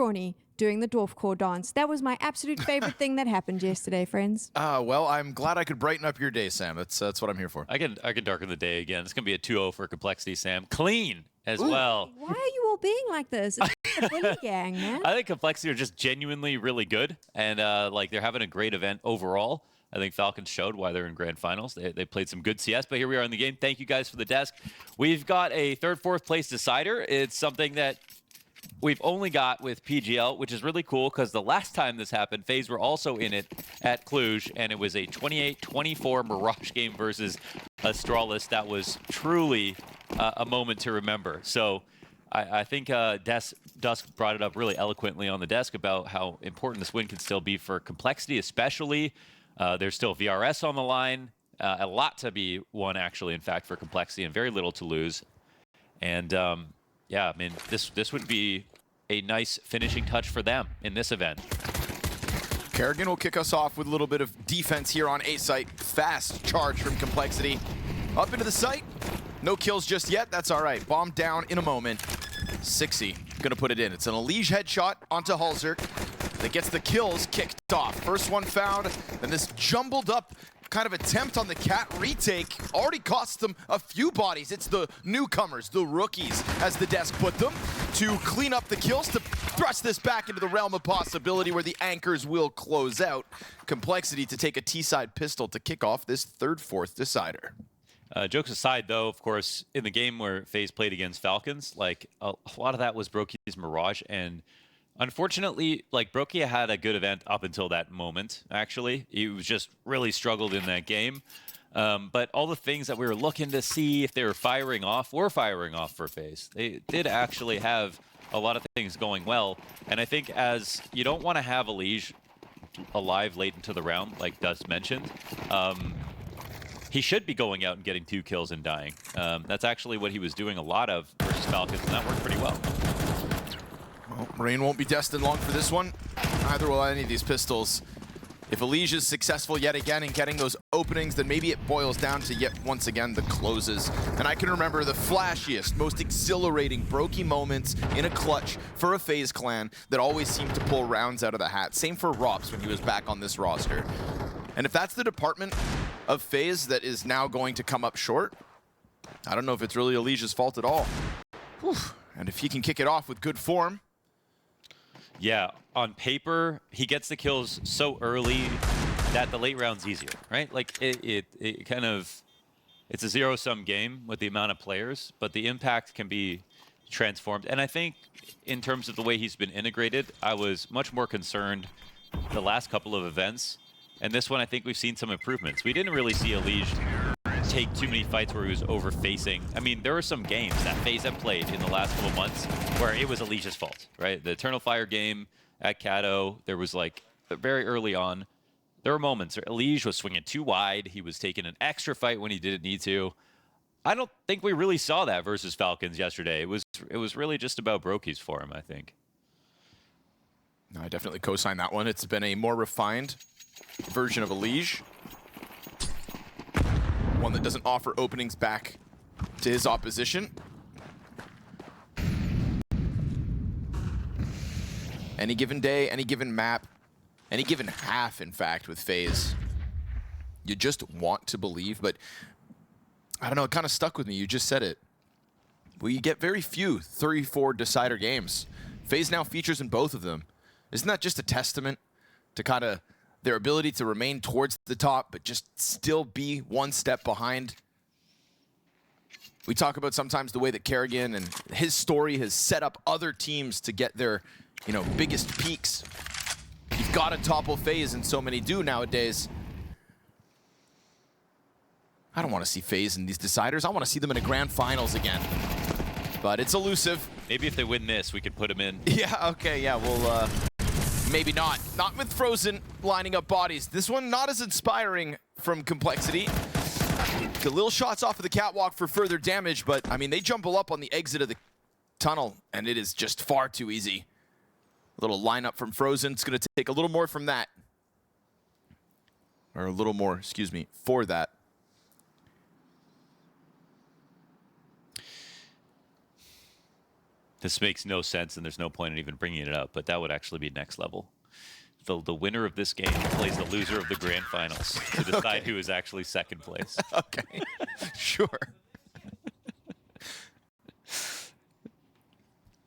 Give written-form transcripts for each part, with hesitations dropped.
scrawny doing the dwarfcore dance. That was my absolute favorite thing that happened yesterday, friends. Well, I'm glad I could brighten up your day, Sam. That's what I'm here for. I can darken the day again. It's going to be a 2-0 for Complexity, Sam. Clean as well. Why are you all being like this? It's a bully gang, man. I think Complexity are just genuinely really good, and like they're having a great event overall. I think Falcons showed why they're in grand finals. They played some good CS, but here we are in the game. Thank you guys for the desk. We've got a third, fourth place decider. It's something that we've only got with PGL, which is really cool because the last time this happened, FaZe were also in it at Cluj, and it was a 28-24 Mirage game versus Astralis. That was truly a moment to remember. So I think Dusk brought it up really eloquently on the desk about how important this win can still be for Complexity, especially. There's still VRS on the line. A lot to be won, actually, in fact, for Complexity, and very little to lose. And yeah, I mean, this would be a nice finishing touch for them in this event. Kerrigan will kick us off with a little bit of defense here on A site. Fast charge from Complexity. Up into the site. No kills just yet. That's all right. Bomb down in a moment. 60 gonna put it in. It's an Elige headshot onto Halzerk that gets the kills kicked off. First one found, and this jumbled up kind of attempt on the Cat retake already cost them a few bodies. It's the newcomers, the rookies, as the desk put them, to clean up the kills, to thrust this back into the realm of possibility where the anchors will close out. Complexity to take a T-side pistol to kick off this third, fourth decider. Jokes aside, though, of course, in the game where FaZe played against Falcons, like a lot of that was Brokey's Mirage, and unfortunately, like Brokey had a good event up until that moment. Actually, he was just really struggled in that game. But all the things that we were looking to see if they were firing off were firing off for FaZe. They did actually have a lot of things going well, and I think as you don't want to have Elige alive late into the round, like Dust mentioned. He should be going out and getting 2 kills and dying. That's actually what he was doing a lot of versus Falcons, and that worked pretty well. Well, Rain won't be destined long for this one. Neither will any of these pistols. If Elige is successful yet again in getting those openings, then maybe it boils down to yet once again the closes. And I can remember the flashiest, most exhilarating Brokey moments in a clutch for a FaZe clan that always seemed to pull rounds out of the hat. Same for Rops when he was back on this roster. And if that's the department of FaZe that is now going to come up short, I don't know if it's really Elige's fault at all. Whew. And if he can kick it off with good form. Yeah, on paper, he gets the kills so early that the late round's easier, right? Like, it kind of, it's a zero-sum game with the amount of players, but the impact can be transformed. And I think in terms of the way he's been integrated, I was much more concerned the last couple of events. And this one, I think we've seen some improvements. We didn't really see Elige take too many fights where he was over-facing. I mean, there were some games that FaZe have played in the last couple months where it was Elige's fault, right? The Eternal Fire game at Cato, there was like, very early on, there were moments where Elige was swinging too wide. He was taking an extra fight when he didn't need to. I don't think we really saw that versus Falcons yesterday. It was really just about Brokey's for him, I think. No, I definitely co-sign that one. It's been a more refined version of Elige. One that doesn't offer openings back to his opposition. Any given day, any given map, any given half, in fact, with FaZe. You just want to believe, but I don't know, it kind of stuck with me. You just said it. We get very few 3-4 decider games. FaZe now features in both of them. Isn't that just a testament to kind of their ability to remain towards the top, but just still be one step behind? We talk about sometimes the way that Kerrigan and his story has set up other teams to get their, biggest peaks. You've got to topple FaZe, and so many do nowadays. I don't want to see FaZe in these deciders. I want to see them in a grand finals again. But it's elusive. Maybe if they win this, we could put them in. Yeah, okay, yeah, we'll... Maybe not. Not with Frozen lining up bodies. This one not as inspiring from Complexity. Little shots off of the catwalk for further damage, but I mean, they jumble up on the exit of the tunnel, and it is just far too easy. A little lineup from Frozen. It's going to take a little more from that. Or a little more, excuse me, for that. This makes no sense, and there's no point in even bringing it up, but that would actually be next level. The winner of this game plays the loser of the grand finals to decide who is actually second place. Okay, sure.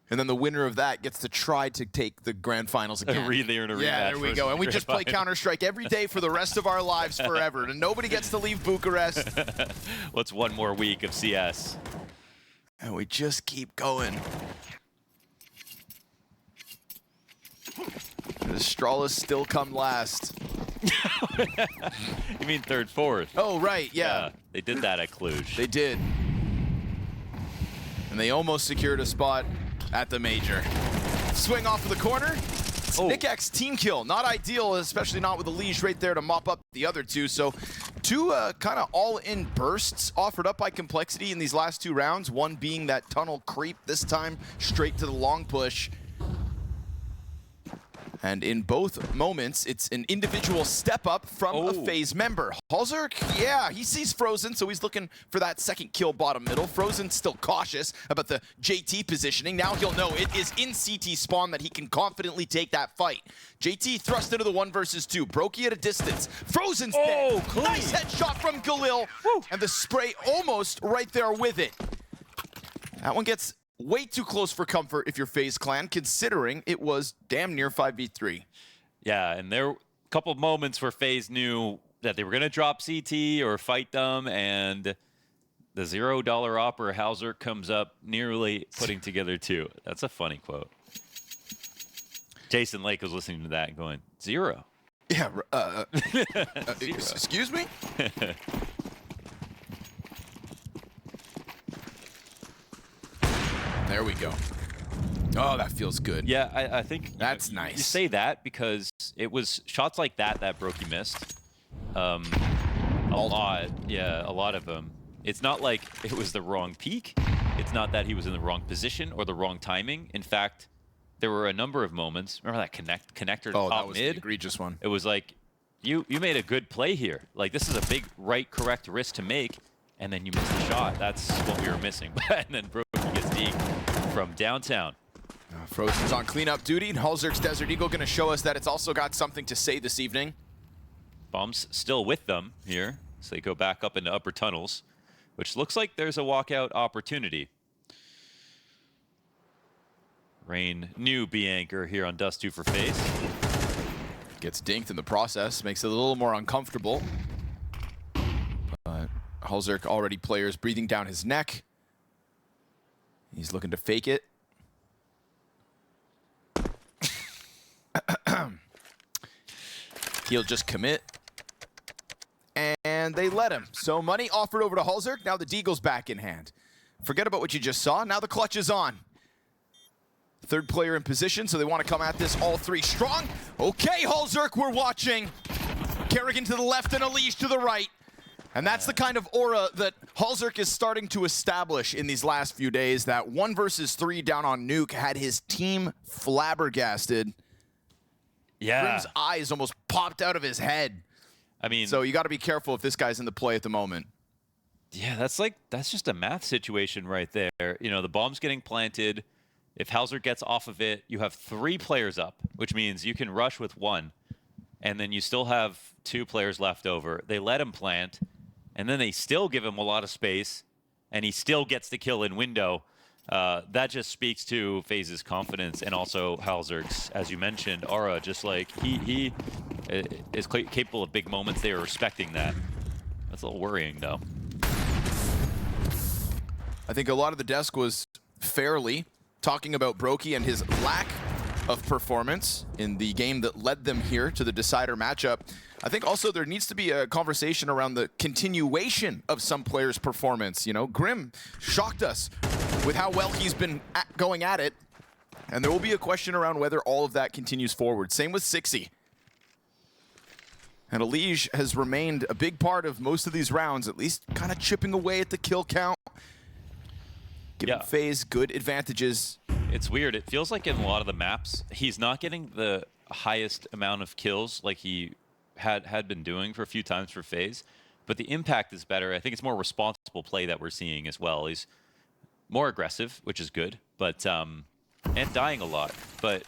And then the winner of that gets to try to take the grand finals again. They're in a rematch. Yeah, there we go. And we just play Counter-Strike every day for the rest of our lives forever. And nobody gets to leave Bucharest. What's one more week of CS? And we just keep going. The Astralis still come last. You mean third, fourth? Oh, right, yeah. They did that at Cluj. They did. And they almost secured a spot at the major. Swing off of the corner. Oh. Nickx team kill. Not ideal, especially not with the Liege right there to mop up the other two. So two kind of all-in bursts offered up by Complexity in these last 2 rounds. One being that tunnel creep, this time straight to the long push. And in both moments, it's an individual step up from a FaZe member. Halzerk, yeah, he sees Frozen, so he's looking for that second kill bottom middle. Frozen's still cautious about the JT positioning. Now he'll know it is in CT spawn that he can confidently take that fight. JT thrust into the 1 versus 2. Brokey at a distance. Frozen's dead. Clean. Nice headshot from Galil. And the spray almost right there with it. That one gets way too close for comfort if you're FaZe Clan, considering it was damn near 5v3. Yeah, and there were a couple of moments where FaZe knew that they were going to drop CT or fight them, and the $0 opper Hauser comes up nearly putting together 2. That's a funny quote. Jason Lake was listening to that and going, 0. Yeah, 0. Excuse me? There we go. Oh, that feels good. Yeah, I think that's nice. You say that because it was shots like that Brokey missed. A lot. Yeah, a lot of them. It's not like it was the wrong peak. It's not that he was in the wrong position or the wrong timing. In fact, there were a number of moments. Remember that connector to top that was mid? The egregious one. It was like, you made a good play here. Like, this is a big correct risk to make, and then you missed the shot. That's what we were missing. And then Brokey gets deked from downtown. Frozen's on cleanup duty, and Halzerk's Desert Eagle going to show us that it's also got something to say this evening. Bombs still with them here, so they go back up into upper tunnels, which looks like there's a walkout opportunity. Rain, new B anchor here on Dust 2 for FaZe. Gets dinked in the process, makes it a little more uncomfortable. But Halzerk already players breathing down his neck. He's looking to fake it. He'll just commit. And they let him. So money offered over to Halzerk. Now the Deagle's back in hand. Forget about what you just saw. Now the clutch is on. Third player in position, so they want to come at this all 3 strong. Okay, Halzerk, we're watching. Kerrigan to the left and Elige to the right. And that's the kind of aura that Halzerk is starting to establish in these last few days. That 1 versus 3 down on Nuke had his team flabbergasted. Yeah. Grim's eyes almost popped out of his head. I mean, so you got to be careful if this guy's in the play at the moment. Yeah, that's just a math situation right there. You know, the bomb's getting planted. If Hauser gets off of it, you have 3 players up, which means you can rush with 1. And then you still have 2 players left over. They let him plant. And then they still give him a lot of space, and he still gets the kill in window. That just speaks to FaZe's confidence, and also Halzerk's, as you mentioned, aura. Just like he is capable of big moments. They are respecting that. That's a little worrying, though. I think a lot of the desk was fairly talking about Brokey and his lack of performance in the game that led them here to the decider matchup. I think also there needs to be a conversation around the continuation of some players' performance. You know, Grim shocked us with how well he's been going at it, and there will be a question around whether all of that continues forward. Same with Sixy. And Elige has remained a big part of most of these rounds, at least kind of chipping away at the kill count, giving FaZe good advantages. It's weird. It feels like in a lot of the maps, he's not getting the highest amount of kills like he had been doing for a few times for FaZe, but the impact is better. I think it's more responsible play that we're seeing as well. He's more aggressive, which is good, but and dying a lot, but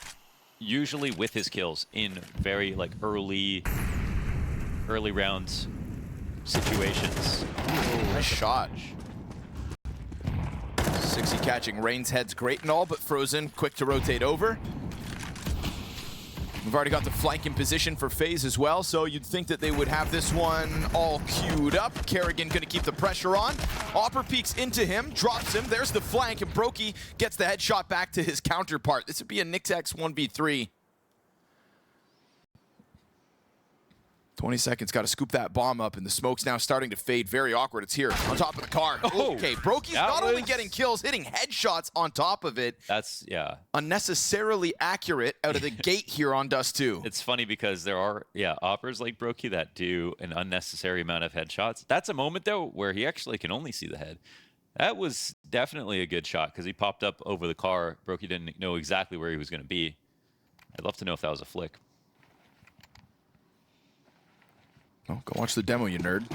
usually with his kills in very like early rounds situations. Ooh, nice shot. 60 catching Rain's head's great and all, but Frozen quick to rotate over. We've already got the flank in position for FaZe as well, so you'd think that they would have this one all queued up. Kerrigan gonna keep the pressure on. Opper peeks into him, drops him. There's the flank, and Brokey gets the headshot back to his counterpart. This would be a Nixx 1v3. 20 seconds, got to scoop that bomb up, and the smoke's now starting to fade. Very awkward. It's here on top of the car. Oh, okay, Brokey's not only getting kills, hitting headshots on top of it. That's, yeah. Unnecessarily accurate out of the gate here on Dust 2. It's funny because there are, oppers like Brokey that do an unnecessary amount of headshots. That's a moment, though, where he actually can only see the head. That was definitely a good shot because he popped up over the car. Brokey didn't know exactly where he was going to be. I'd love to know if that was a flick. Oh, go watch the demo, you nerd.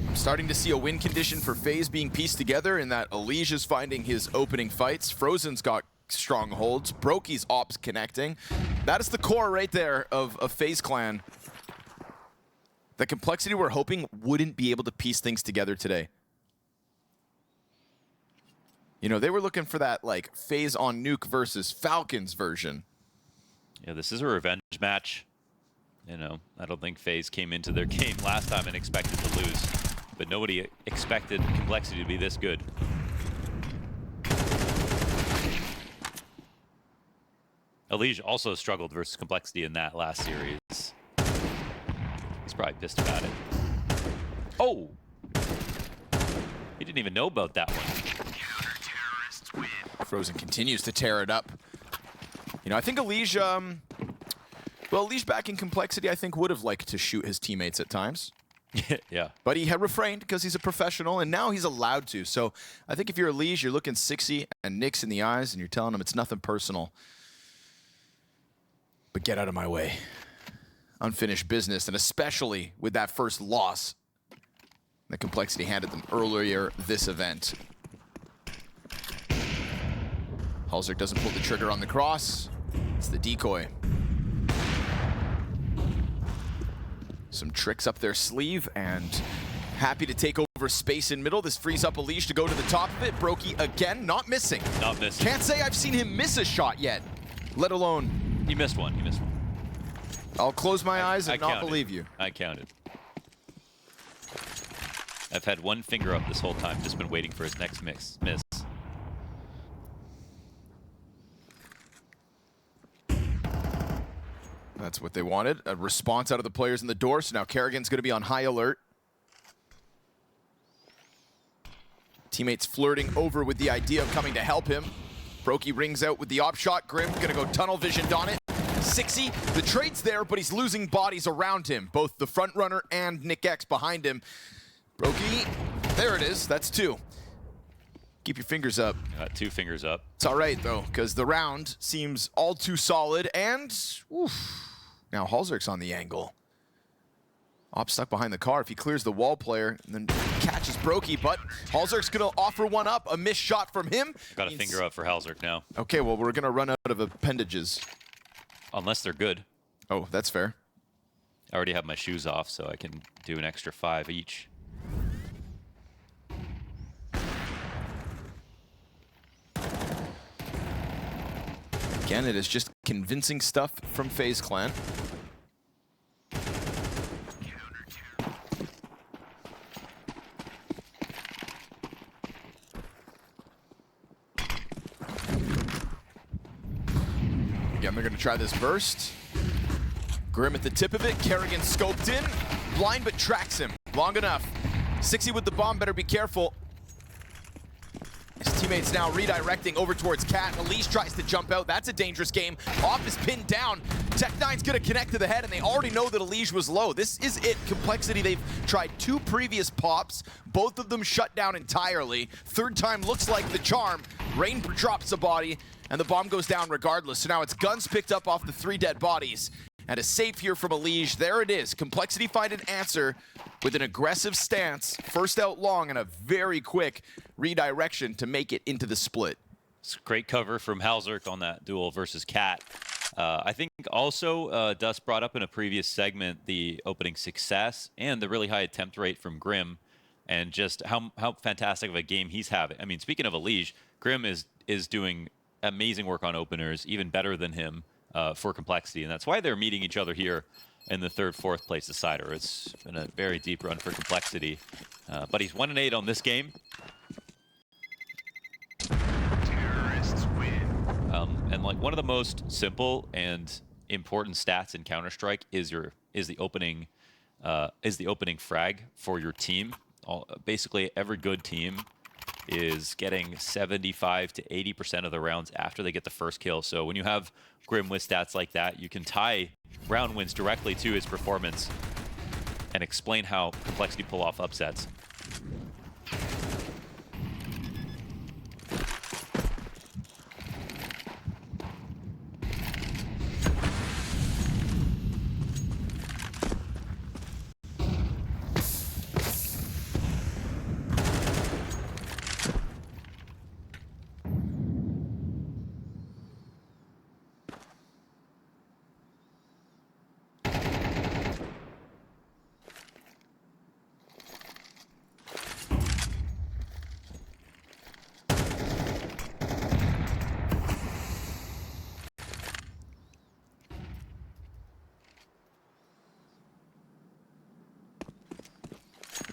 I'm starting to see a win condition for FaZe being pieced together in that Elige is finding his opening fights. Frozen's got strongholds. Brokey's ops connecting. That is the core right there of FaZe Clan. The complexity we're hoping wouldn't be able to piece things together today. You know, they were looking for that, like, FaZe on Nuke versus Falcons version. Yeah, this is a revenge match. You know, I don't think FaZe came into their game last time and expected to lose. But nobody expected complexity to be this good. Elige also struggled versus complexity in that last series. He's probably pissed about it. Oh! He didn't even know about that one. Frozen continues to tear it up. You know, I think Elige, well, Elige back in complexity, I think would have liked to shoot his teammates at times. Yeah. But he had refrained because he's a professional, and now he's allowed to. So I think if you're Elige, you're looking Sixy and Nixx in the eyes, and you're telling him it's nothing personal. But get out of my way. Unfinished business, and especially with that first loss that complexity handed them earlier this event. halzrk doesn't pull the trigger on the cross. It's the decoy. Some tricks up their sleeve, and happy to take over space in middle. This frees up Elige to go to the top of it. Brokey again, not missing. Not missing. Can't say I've seen him miss a shot yet, let alone... He missed one. He missed one. I'll close my eyes and not believe you. I counted. I've had one finger up this whole time, just been waiting for his next miss. That's what they wanted. A response out of the players in the door, so now Kerrigan's going to be on high alert. Teammates flirting over with the idea of coming to help him. Brokey rings out with the op shot. Grim going to go tunnel visioned on it. Sixy, the trade's there, but he's losing bodies around him. Both the front runner and Nixx behind him. Brokey, there it is. That's two. Keep your fingers up. Got 2 fingers up. It's all right, though, because the round seems all too solid, and now halzrk's on the angle. Op stuck behind the car. If he clears the wall player and then catches Brokey, but halzrk's going to offer one up. A missed shot from him. Got a finger up for halzrk now. Okay, well, we're going to run out of appendages. Unless they're good. Oh, that's fair. I already have my shoes off, so I can do an extra 5 each. Again, it is just convincing stuff from FaZe Clan. Again, they're going to try this burst. Grim at the tip of it. Kerrigan scoped in. Blind, but tracks him. Long enough. Sixy with the bomb. Better be careful. His teammates now redirecting over towards Cat. Elige tries to jump out. That's a dangerous game. Off is pinned down. Tech9's going to connect to the head, and they already know that Elige was low. This is it. Complexity, they've tried 2 previous pops. Both of them shut down entirely. Third time looks like the charm. Rain drops a body, and the bomb goes down regardless. So now it's guns picked up off the 3 dead bodies. and a save here from Apogee. There it is. Complexity find an answer with an aggressive stance. First out long and a very quick redirection to make it into the split. It's great cover from Halzerk on that duel versus Cat. I think also Dust brought up in a previous segment the opening success and the really high attempt rate from Grim, and just how fantastic of a game he's having. I mean, speaking of Apogee, Grim is doing amazing work on openers, even better than him for Complexity, and that's why they're meeting each other here in the 3rd, 4th place decider. It's been a very deep run for Complexity, but he's 1-8 on this game. And like one of the most simple and important stats in Counter-Strike is the opening frag for your team. Basically, every good team is getting 75 to 80% of the rounds after they get the first kill. So when you have Grim with stats like that, you can tie round wins directly to his performance and explain how Complexity pull off upsets.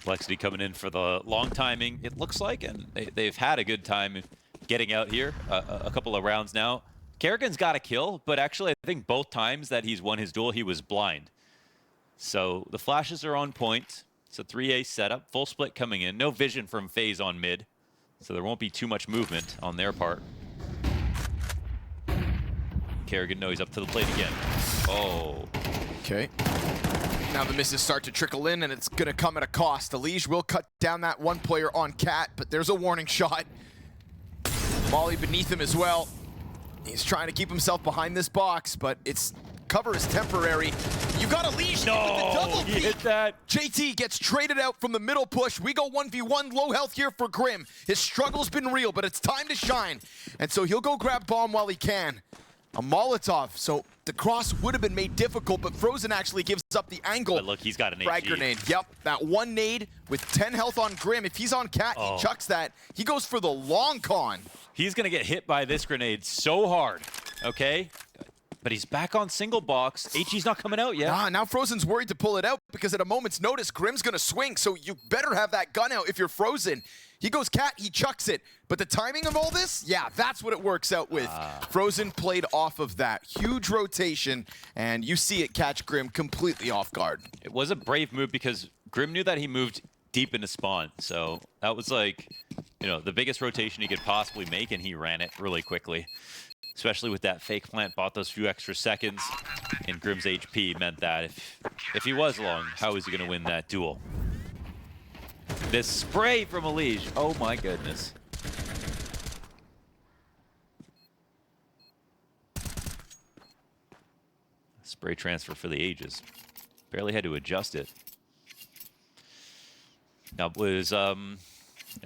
Complexity coming in for the long timing, it looks like, and they've had a good time getting out here. A couple of rounds now. Kerrigan's got a kill, but actually I think both times that he's won his duel, he was blind. So the flashes are on point. It's a 3A setup, full split coming in. No vision from FaZe on mid, so there won't be too much movement on their part. Kerrigan, no, he's up to the plate again. Oh. Okay. Now the misses start to trickle in, and it's going to come at a cost. Apogee will cut down that one player on Cat, but there's a warning shot. Molly beneath him as well. He's trying to keep himself behind this box, but its cover is temporary. You got Apogee with the double he peek. hit that. JT gets traded out from the middle push. We go 1v1, low health here for Grim. His struggle's been real, but it's time to shine. And so he'll go grab bomb while he can. A Molotov, so the cross would have been made difficult, but Frozen actually gives up the angle. But look, he's got an frag HG. grenade. Yep, that one nade with 10 health on Grim. If he's on Cat, he chucks that. He goes for the long con. He's going to get hit by this grenade so hard, okay? But he's back on single box. HG's not coming out yet. Now Frozen's worried to pull it out because at a moment's notice, Grim's going to swing, so you better have that gun out if you're Frozen. He goes Cat, he chucks it. But the timing of all this, yeah, that's what it works out with. Frozen played off of that. Huge rotation, and you see it catch Grim completely off guard. It was a brave move because Grim knew that he moved deep into spawn. So that was like, you know, the biggest rotation he could possibly make, and he ran it really quickly. Especially with that fake plant, bought those few extra seconds, and Grim's HP meant that if he was long, how was he going to win that duel? This spray from Apogee, oh my goodness. Spray transfer for the ages. Barely had to adjust it. Now it was, I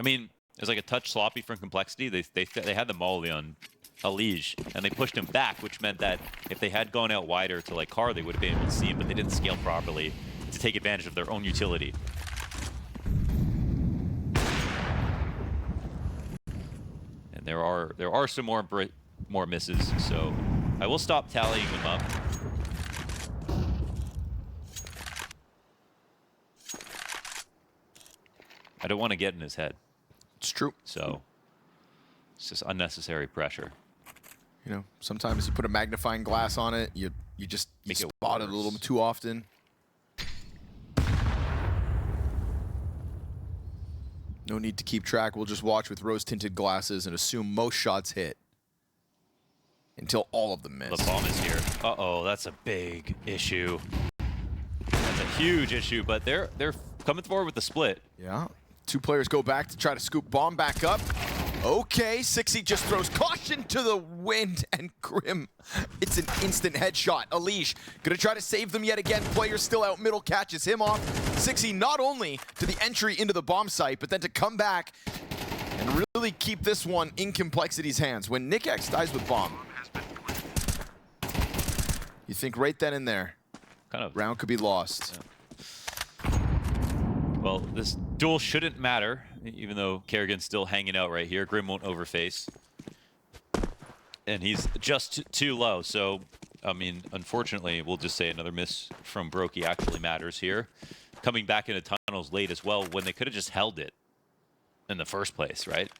mean, it was like a touch sloppy from Complexity. They had the molly on Apogee, and they pushed him back, which meant that if they had gone out wider to like Car, they would have been able to see him, but they didn't scale properly to take advantage of their own utility. And there are some more misses, so I will stop tallying them up. I don't want to get in his head. It's true. So it's just unnecessary pressure. You know, sometimes you put a magnifying glass on it, you just spot it a little too often. No need to keep track. We'll just watch with rose-tinted glasses and assume most shots hit until all of them miss. The bomb is here. Uh-oh, that's a big issue. That's a huge issue, but they're coming forward with the split. Yeah. Two players go back to try to scoop bomb back up. Okay, Sixy just throws caution to the wind, and Grim, it's an instant headshot. Alish gonna try to save them yet again. Player still out middle, catches him off. Sixy not only to the entry into the bomb site, but then to come back and really keep this one in Complexity's hands. When Nick X dies with bomb, you think right then and there, kind of round could be lost. Yeah. Well, this duel shouldn't matter, even though Kerrigan's still hanging out right here. Grim won't overface. And he's just too low. So, I mean, unfortunately, we'll just say another miss from Brokey actually matters here. Coming back into tunnels late as well, when they could have just held it in the first place, right?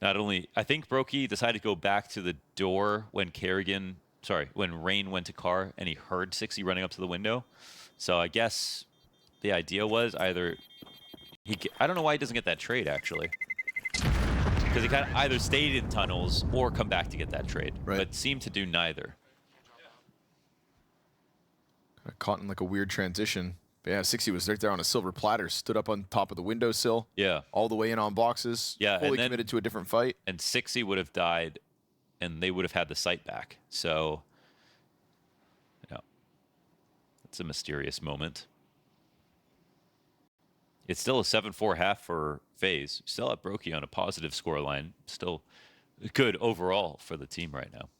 Not only, I think Brokey decided to go back to the door when when Rain went to car and he heard Sixy running up to the window. So I guess the idea was either I don't know why he doesn't get that trade, actually. Because he kind of either stayed in tunnels or come back to get that trade, right, but seemed to do neither. Caught in like a weird transition. But yeah, Sixy was right there on a silver platter, stood up on top of the windowsill. Yeah. All the way in on boxes. Yeah, fully and then, committed to a different fight. And Sixy would have died, and they would have had the site back. So, yeah, it's a mysterious moment. It's still a 7-4 half for FaZe. Still at Brokey on a positive scoreline. Still good overall for the team right now.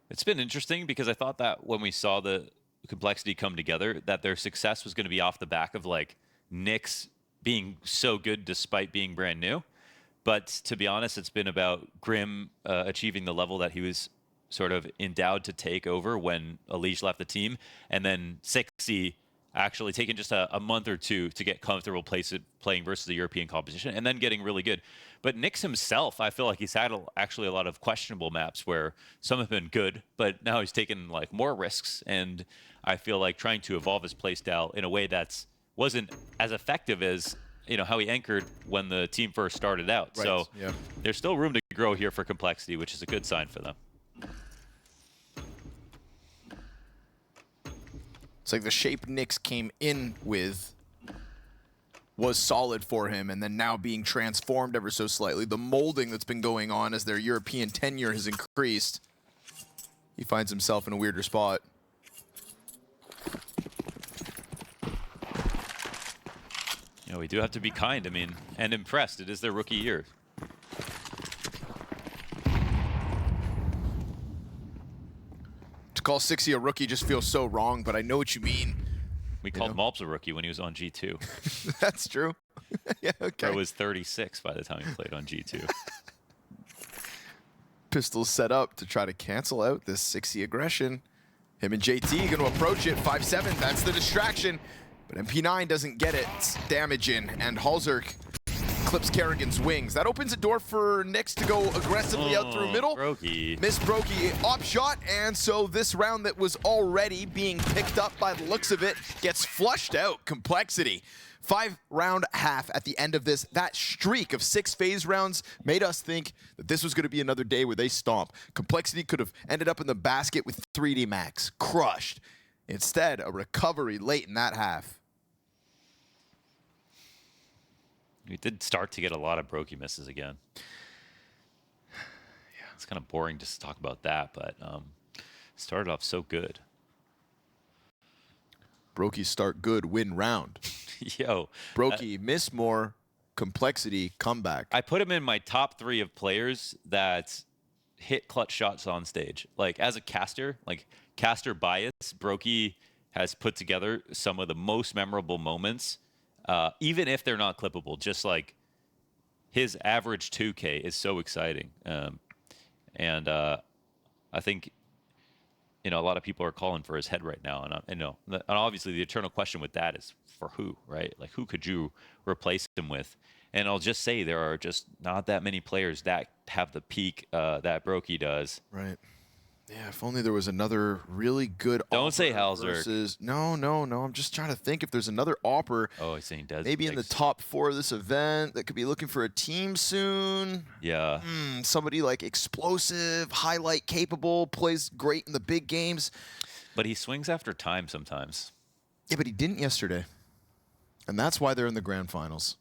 It's been interesting because I thought that when we saw the Complexity come together, that their success was going to be off the back of like Nyx being so good despite being brand new. But to be honest, it's been about Grim achieving the level that he was sort of endowed to take over when Alish left the team, and then Sixy actually taking just a month or two to get comfortable playing versus the European competition, and then getting really good. But Nyx himself, I feel like he's had actually a lot of questionable maps where some have been good, but now he's taken like more risks, and I feel like trying to evolve his playstyle in a way that's wasn't as effective as how he anchored when the team first started out. Right. So yeah, there's still room to grow here for Complexity, which is a good sign for them. It's like the shape Nyx came in with was solid for him, and then now being transformed ever so slightly. The molding that's been going on as their European tenure has increased. He finds himself in a weirder spot. We do have to be kind, I mean, and impressed. It is their rookie year. To call Sixy a rookie just feels so wrong, but I know what you mean. We called Malps a rookie when he was on G2. That's true. Yeah, okay. Bro was 36 by the time he played on G2. Pistols set up to try to cancel out this Sixy aggression. Him and JT going to approach it. 5-7, that's the distraction. But MP9 doesn't get it. It's damage in, and Halzerk clips Kerrigan's wings. That opens a door for Nyx to go aggressively out through middle. Brokey. Miss Brokey op shot, and so this round that was already being picked up by the looks of it gets flushed out. Complexity. 5-round half at the end of this. That streak of 6 FaZe rounds made us think that this was going to be another day where they stomp. Complexity could have ended up in the basket with 3D Max. Crushed. Instead, a recovery late in that half. We did start to get a lot of Brokey misses again. Yeah, it's kind of boring just to talk about that, but started off so good. Brokey start good, win round. Yo. Brokey miss more, Complexity comeback. I put him in my top 3 of players that hit clutch shots on stage. Like, as a caster, like caster bias, Brokey has put together some of the most memorable moments. Even if they're not clippable, just like his average 2K is so exciting. I think, a lot of people are calling for his head right now. And obviously the eternal question with that is for who, right? Like, who could you replace him with? And I'll just say there are just not that many players that have the peak that Brokey does. Right. Yeah, if only there was another really good Don't say opper Halzerk. versus... No. I'm just trying to think if there's another opper. Oh, he's saying Des. Maybe in the top 4 of this event that could be looking for a team soon. Yeah. Somebody like explosive, highlight capable, plays great in the big games. But he swings after time sometimes. Yeah, but he didn't yesterday. And that's why they're in the grand finals.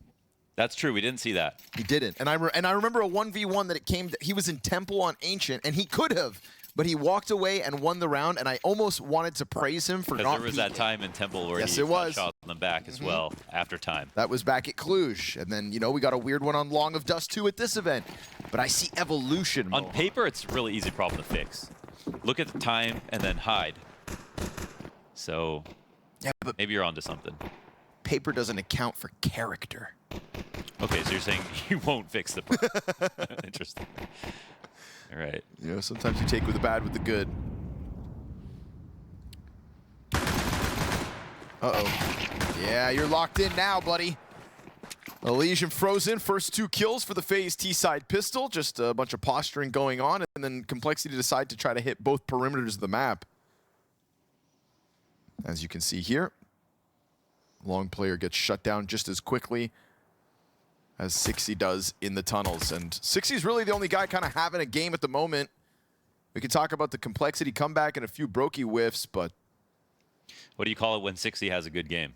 That's true. We didn't see that. He didn't. And I remember a 1v1 that it came... He was in Temple on Ancient, and he could have... But he walked away and won the round, and I almost wanted to praise him for not... Because there was that time in Temple where he got shot in the back as well after time. That was back at Cluj. And then, you know, we got a weird one on Long of Dust 2 at this event. But I see evolution. On paper, it's a really easy problem to fix. Look at the time and then hide. So yeah, but maybe you're onto something. Paper doesn't account for character. Okay, so you're saying you won't fix the problem. Interesting. All right. You know, sometimes you take with the bad with the good. Uh-oh. Yeah, you're locked in now, buddy. Elysian frozen. First 2 kills for the FaZe T-side pistol. Just a bunch of posturing going on, and then Complexity decide to try to hit both perimeters of the map. As you can see here, Long player gets shut down just as quickly as Sixy does in the tunnels. And Sixy's really the only guy kind of having a game at the moment. We can talk about the Complexity comeback and a few brokey whiffs, but... What do you call it when Sixy has a good game?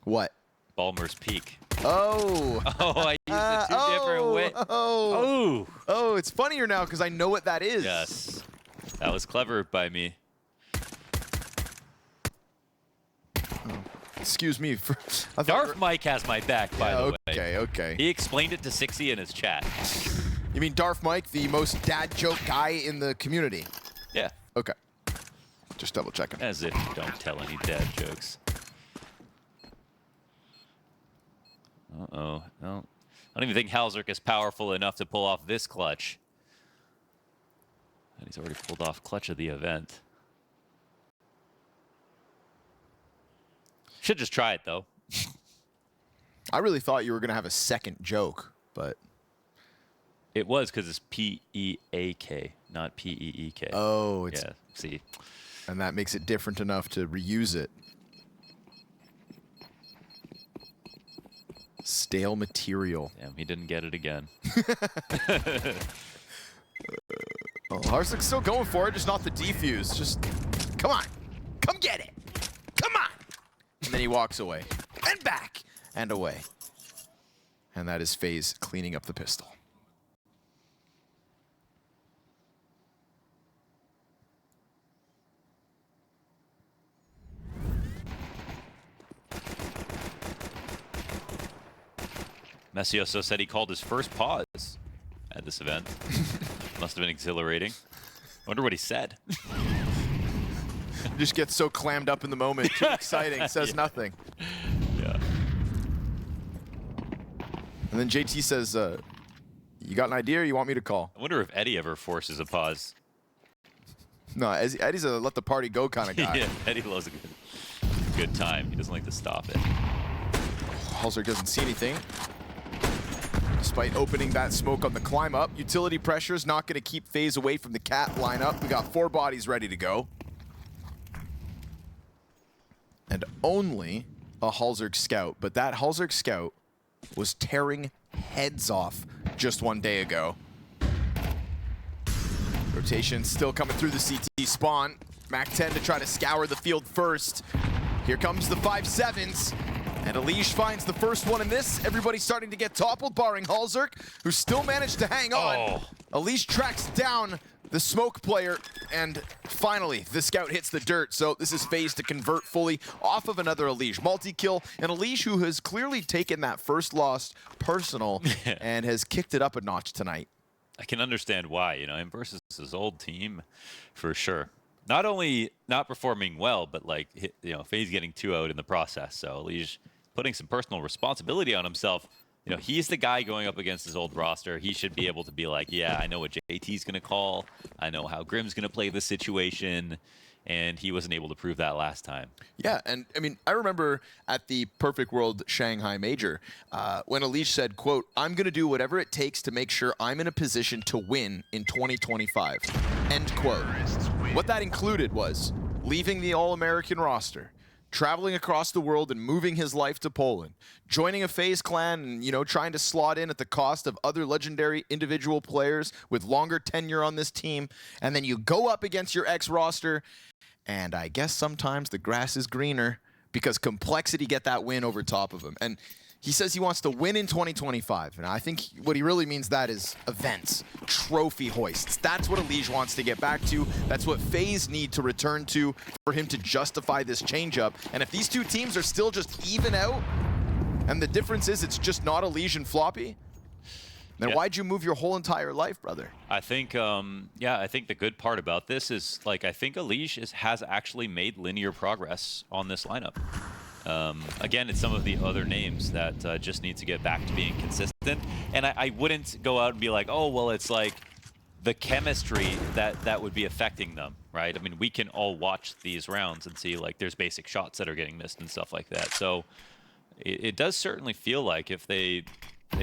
What? Ballmer's peak. Oh! Oh, I used it 2 different ways. Oh, it's funnier now because I know what that is. Yes. That was clever by me. Excuse me. Darth Mike has my back, by the way. Okay. He explained it to Sixy in his chat. You mean Darth Mike, the most dad joke guy in the community? Yeah. Okay. Just double checking. As if you don't tell any dad jokes. Uh-oh. No. I don't even think Halzerk is powerful enough to pull off this clutch. And he's already pulled off clutch of the event. Should just try it, though. I really thought you were going to have a second joke, but... It was because it's P-E-A-K, not P-E-E-K. Oh, it's... Yeah, see. And that makes it different enough to reuse it. Stale material. Damn, he didn't get it again. Oh, Harzik's still going for it, just not the defuse. Just, come on. Come get it. Come on. And then he walks away. And back. And away. And that is FaZe cleaning up the pistol. Messioso said he called his first pause at this event. Must have been exhilarating. I wonder what he said. Just gets so clammed up in the moment. Too exciting. Says nothing. Yeah. And then JT says, you got an idea or you want me to call? I wonder if Eddie ever forces a pause. No, Eddie's a let the party go kind of guy. Yeah, Eddie loves a good time. He doesn't like to stop it. Halzerk doesn't see anything. Despite opening that smoke on the climb up, utility pressure is not going to keep FaZe away from the cat lineup. We got 4 bodies ready to go. And only a Halzerk scout, but that Halzerk scout was tearing heads off just 1 day ago. Rotation still coming through the CT spawn. Mac 10 to try to scour the field first. Here comes the 5-7s. And Elige finds the first one in this. Everybody's starting to get toppled, barring Halzerk, who still managed to hang on. Elige tracks down the smoke player, and finally, the scout hits the dirt. So this is FaZe to convert fully off of another Elige. Multi-kill, and Elige who has clearly taken that first loss personal and has kicked it up a notch tonight. I can understand why, you know, him versus his old team, for sure. Not only not performing well, but like, you know, FaZe getting 2 out in the process. So Elige putting some personal responsibility on himself. You know, he's the guy going up against his old roster. He should be able to be like, yeah, I know what JT's going to call. I know how Grim's going to play this situation. And he wasn't able to prove that last time. Yeah, and I mean, I remember at the Perfect World Shanghai Major, when Elige said, quote, I'm going to do whatever it takes to make sure I'm in a position to win in 2025. End quote. What that included was leaving the All-American roster, traveling across the world and moving his life to Poland, joining a FaZe Clan and, you know, trying to slot in at the cost of other legendary individual players with longer tenure on this team, and then you go up against your ex-roster, and I guess sometimes the grass is greener because Complexity get that win over top of him. And he says he wants to win in 2025, and I think what he really means that is events, trophy hoists. That's what Elige wants to get back to. That's what FaZe need to return to for him to justify this changeup. And if these two teams are still just even out, and the difference is it's just not Elige and Floppy, then why'd you move your whole entire life, brother? I think, yeah, I think the good part about this is, like, I think Elige has actually made linear progress on this lineup. Again, it's some of the other names that just need to get back to being consistent. And I wouldn't go out and be like, oh, well, it's like the chemistry that would be affecting them, right? I mean, we can all watch these rounds and see, like, there's basic shots that are getting missed and stuff like that. So it does certainly feel like if they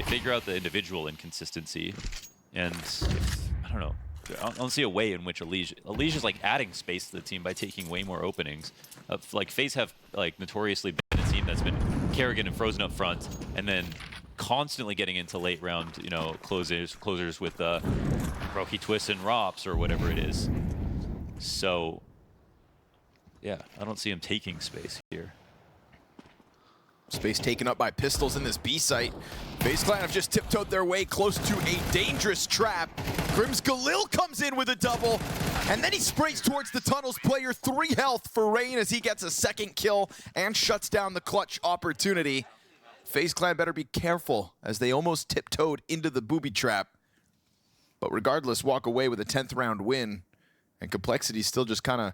figure out the individual inconsistency, and I don't know, I don't see a way in which Elige is like adding space to the team by taking way more openings. Like FaZe have like notoriously been a team that's been Kerrigan and Frozen up front, and then constantly getting into late round, you know, closers with Roki Twist and Rops or whatever it is. So yeah, I don't see him taking space here. Space taken up by pistols in this B site. FaZe Clan have just tiptoed their way close to a dangerous trap. Grim's Galil comes in with a double, and then he sprays towards the tunnels. Player 3 health for Rain as he gets a second kill and shuts down the clutch opportunity. FaZe Clan better be careful as they almost tiptoed into the booby trap. But regardless, walk away with a 10th round win. And Complexity still just kind of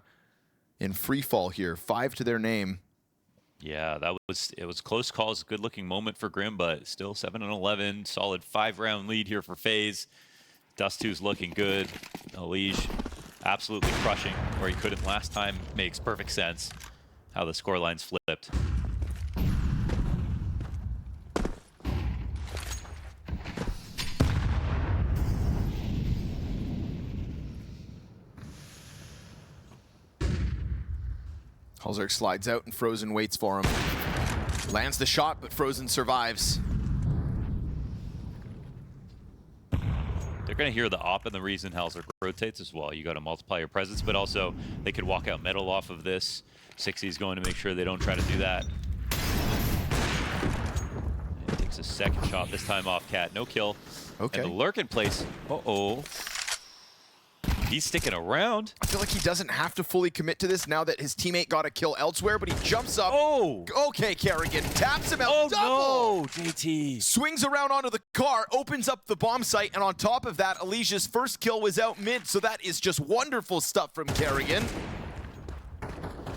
in free fall here. 5 to their name. Yeah, it was close calls, good looking moment for Grim, but still 7-11, solid 5-round lead here for FaZe. Dust2's looking good. Elige absolutely crushing where he couldn't last time. Makes perfect sense how the scoreline's flipped. Halzerk slides out and Frozen waits for him. Lands the shot, but Frozen survives. They're going to hear the op, and the reason Halzerk rotates as well. You got to multiply your presence, but also they could walk out metal off of this. 60's going to make sure they don't try to do that. And takes a second shot, this time off Cat. No kill. Okay. And the lurk in place. Uh-oh. He's sticking around. I feel like he doesn't have to fully commit to this now that his teammate got a kill elsewhere, but he jumps up. Oh! Okay, Kerrigan taps him out. Oh, double! no, JT. Swings around onto the car, opens up the bomb site, and on top of that, Elige's first kill was out mid, so that is just wonderful stuff from Kerrigan.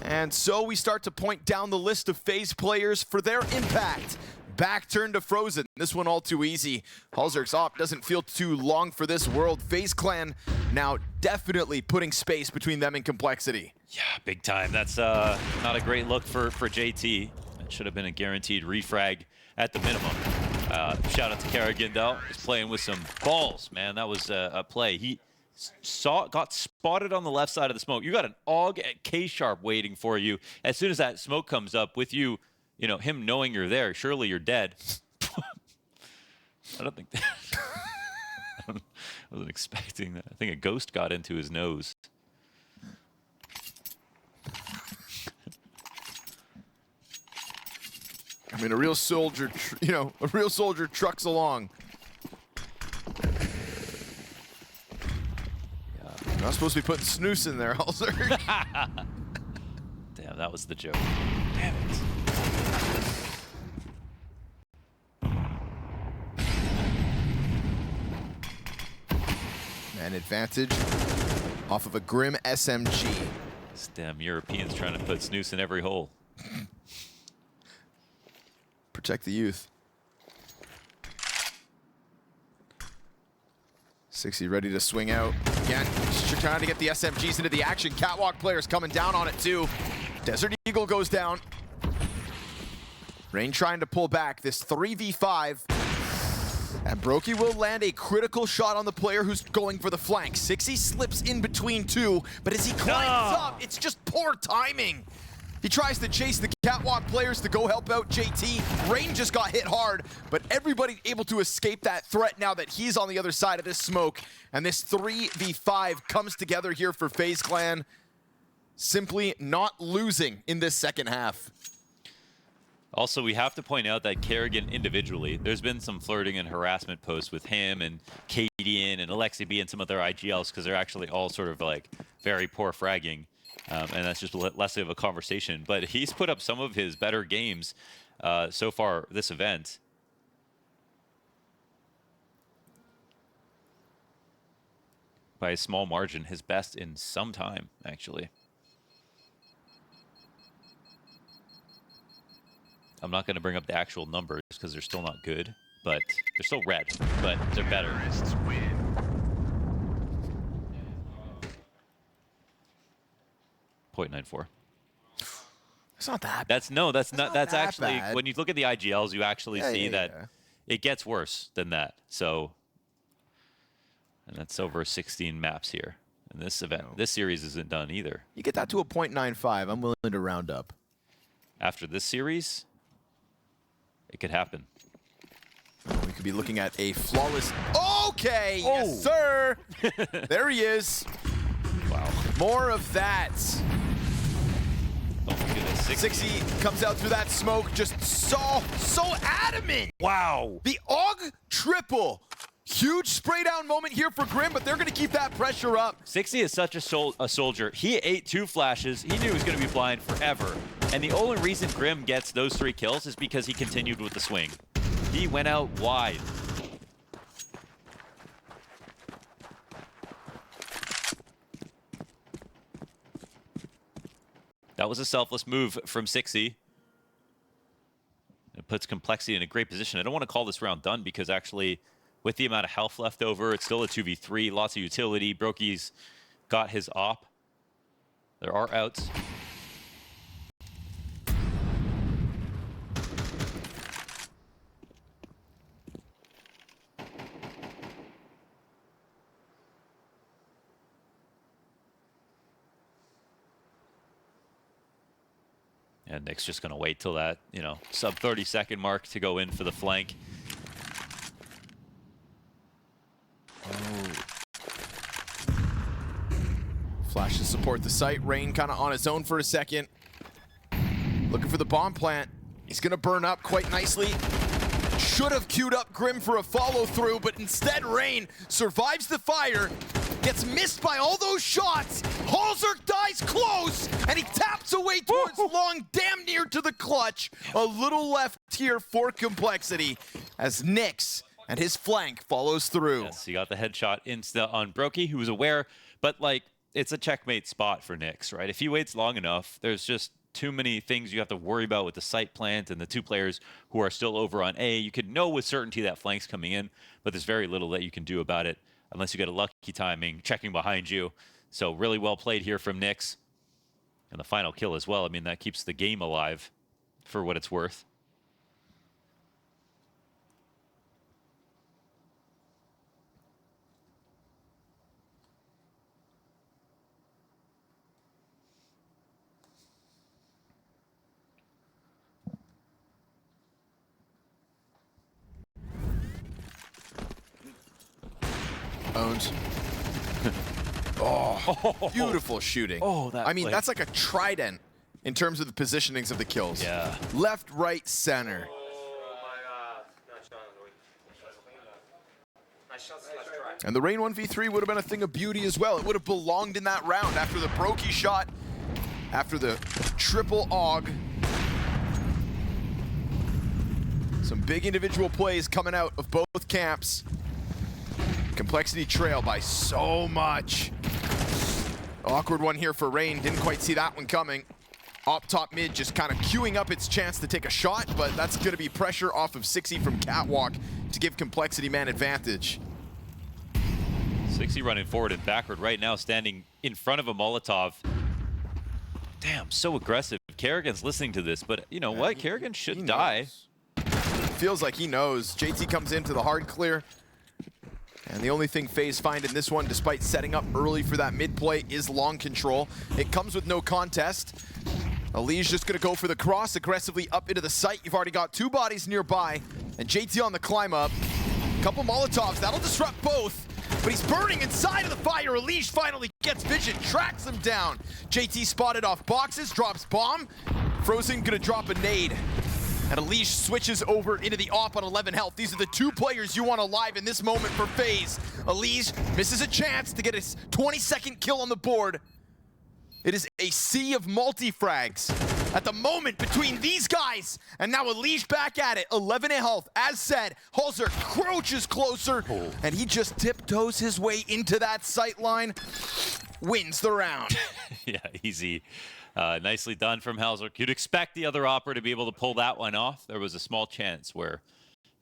And so we start to point down the list of FaZe players for their impact. Back turn to Frozen. This one all too easy. Halzerk's op doesn't feel too long for this world. FaZe Clan now definitely putting space between them and Complexity. Yeah, big time. That's not a great look for JT. That should have been a guaranteed refrag at the minimum. Shout out to Kerrigan though. He's playing with some balls, man. That was a play. He got spotted on the left side of the smoke. You got an AUG at K-Sharp waiting for you. As soon as that smoke comes up with you, you know, him knowing you're there, surely you're dead. I don't think that. I wasn't expecting that. I think a ghost got into his nose. I mean, a real soldier, a real soldier trucks along. You're not supposed to be putting snooze in there, Halzerk. Damn, that was the joke. Damn it. An advantage off of a Grim SMG. These damn Europeans trying to put snooze in every hole. Protect the youth. 60 ready to swing out. Again, trying to get the SMGs into the action. Catwalk players coming down on it too. Desert Eagle goes down. Rain trying to pull back this 3v5. And Brokey will land a critical shot on the player who's going for the flank. Sixy slips in between two, but as he climbs up, it's just poor timing. He tries to chase the catwalk players to go help out JT. Rain just got hit hard, but everybody able to escape that threat now that he's on the other side of this smoke. And this 3v5 comes together here for FaZe Clan. Simply not losing in this second half. Also, we have to point out that Kerrigan individually, there's been some flirting and harassment posts with him and Cadian and Alexi B and some other IGLs because they're actually all sort of like very poor fragging. And that's just less of a conversation. But he's put up some of his better games so far this event. By a small margin, his best in some time, actually. I'm not going to bring up the actual numbers because they're still not good, but they're still red, but they're better. 0.94. It's not that bad. That's not that actually bad. when you look at the IGLs, you actually see that it gets worse than that. So, and that's over 16 maps here in this event. This series isn't done either. You get that to a 0.95, I'm willing to round up. After this series, it could happen. We could be looking at a flawless. Okay, yes, sir. There he is. Wow. More of that. Oh my goodness. 60 comes out through that smoke, just so adamant. Wow. The AUG triple. Huge spray down moment here for Grim, but they're going to keep that pressure up. 60 is such a soldier. He ate 2 flashes. He knew he was going to be blind forever. And the only reason Grim gets those 3 kills is because he continued with the swing. He went out wide. That was a selfless move from 60. It puts Complexity in a great position. I don't want to call this round done because actually, with the amount of health left over, it's still a 2v3, lots of utility. Brokey's got his op. There are outs. And Nick's just going to wait till that, sub 30-second mark to go in for the flank. Flash to support the site. Rain kind of on his own for a second. Looking for the bomb plant. He's going to burn up quite nicely. Should have queued up Grim for a follow-through, but instead Rain survives the fire. Gets missed by all those shots. Halzerk dies close, and he taps away towards long, damn near to the clutch. A little left here for Complexity as Nyx and his flank follows through. Yes, he got the headshot on Brokey, who was aware, but it's a checkmate spot for Nyx, right? If he waits long enough, there's just too many things you have to worry about with the site plant and the 2 players who are still over on A. You can know with certainty that flank's coming in, but there's very little that you can do about it unless you get a lucky timing, checking behind you. So really well played here from Nyx. And the final kill as well. I mean, that keeps the game alive for what it's worth. Owned. Oh, beautiful shooting. Oh, that I mean, play. that's like a trident in terms of the positionings of the kills. Yeah. Left, right, center. And the Rain 1v3 would have been a thing of beauty as well. It would have belonged in that round after the Brokey shot, after the triple AUG. Some big individual plays coming out of both camps. Complexity trail by so much. Awkward one here for Rain. Didn't quite see that one coming. Op top mid just kind of queuing up its chance to take a shot, but that's going to be pressure off of 60 from Catwalk to give Complexity man advantage. 60 running forward and backward right now, standing in front of a Molotov. Damn, so aggressive. Kerrigan's listening to this, but you know what? Kerrigan should die. feels like he knows. JT comes into the hard clear. And the only thing FaZe find in this one, despite setting up early for that mid play, is long control. It comes with no contest. Ali's just gonna go for the cross aggressively up into the site. You've already got 2 bodies nearby. And JT on the climb up. Couple Molotovs, that'll disrupt both. But he's burning inside of the fire. Alish finally gets vision, tracks him down. JT spotted off boxes, drops bomb. Frozen gonna drop a nade. And Alish switches over into the op on 11 health. These are the 2 players you want alive in this moment for FaZe. Alish misses a chance to get his 22nd kill on the board. It is a sea of multi-frags at the moment between these guys. And now Alish back at it, 11 health. As said, Halzer crouches closer, and he just tiptoes his way into that sight line. Wins the round. Yeah, easy. Nicely done from Halzer. You'd expect the other opera to be able to pull that one off. There was a small chance where,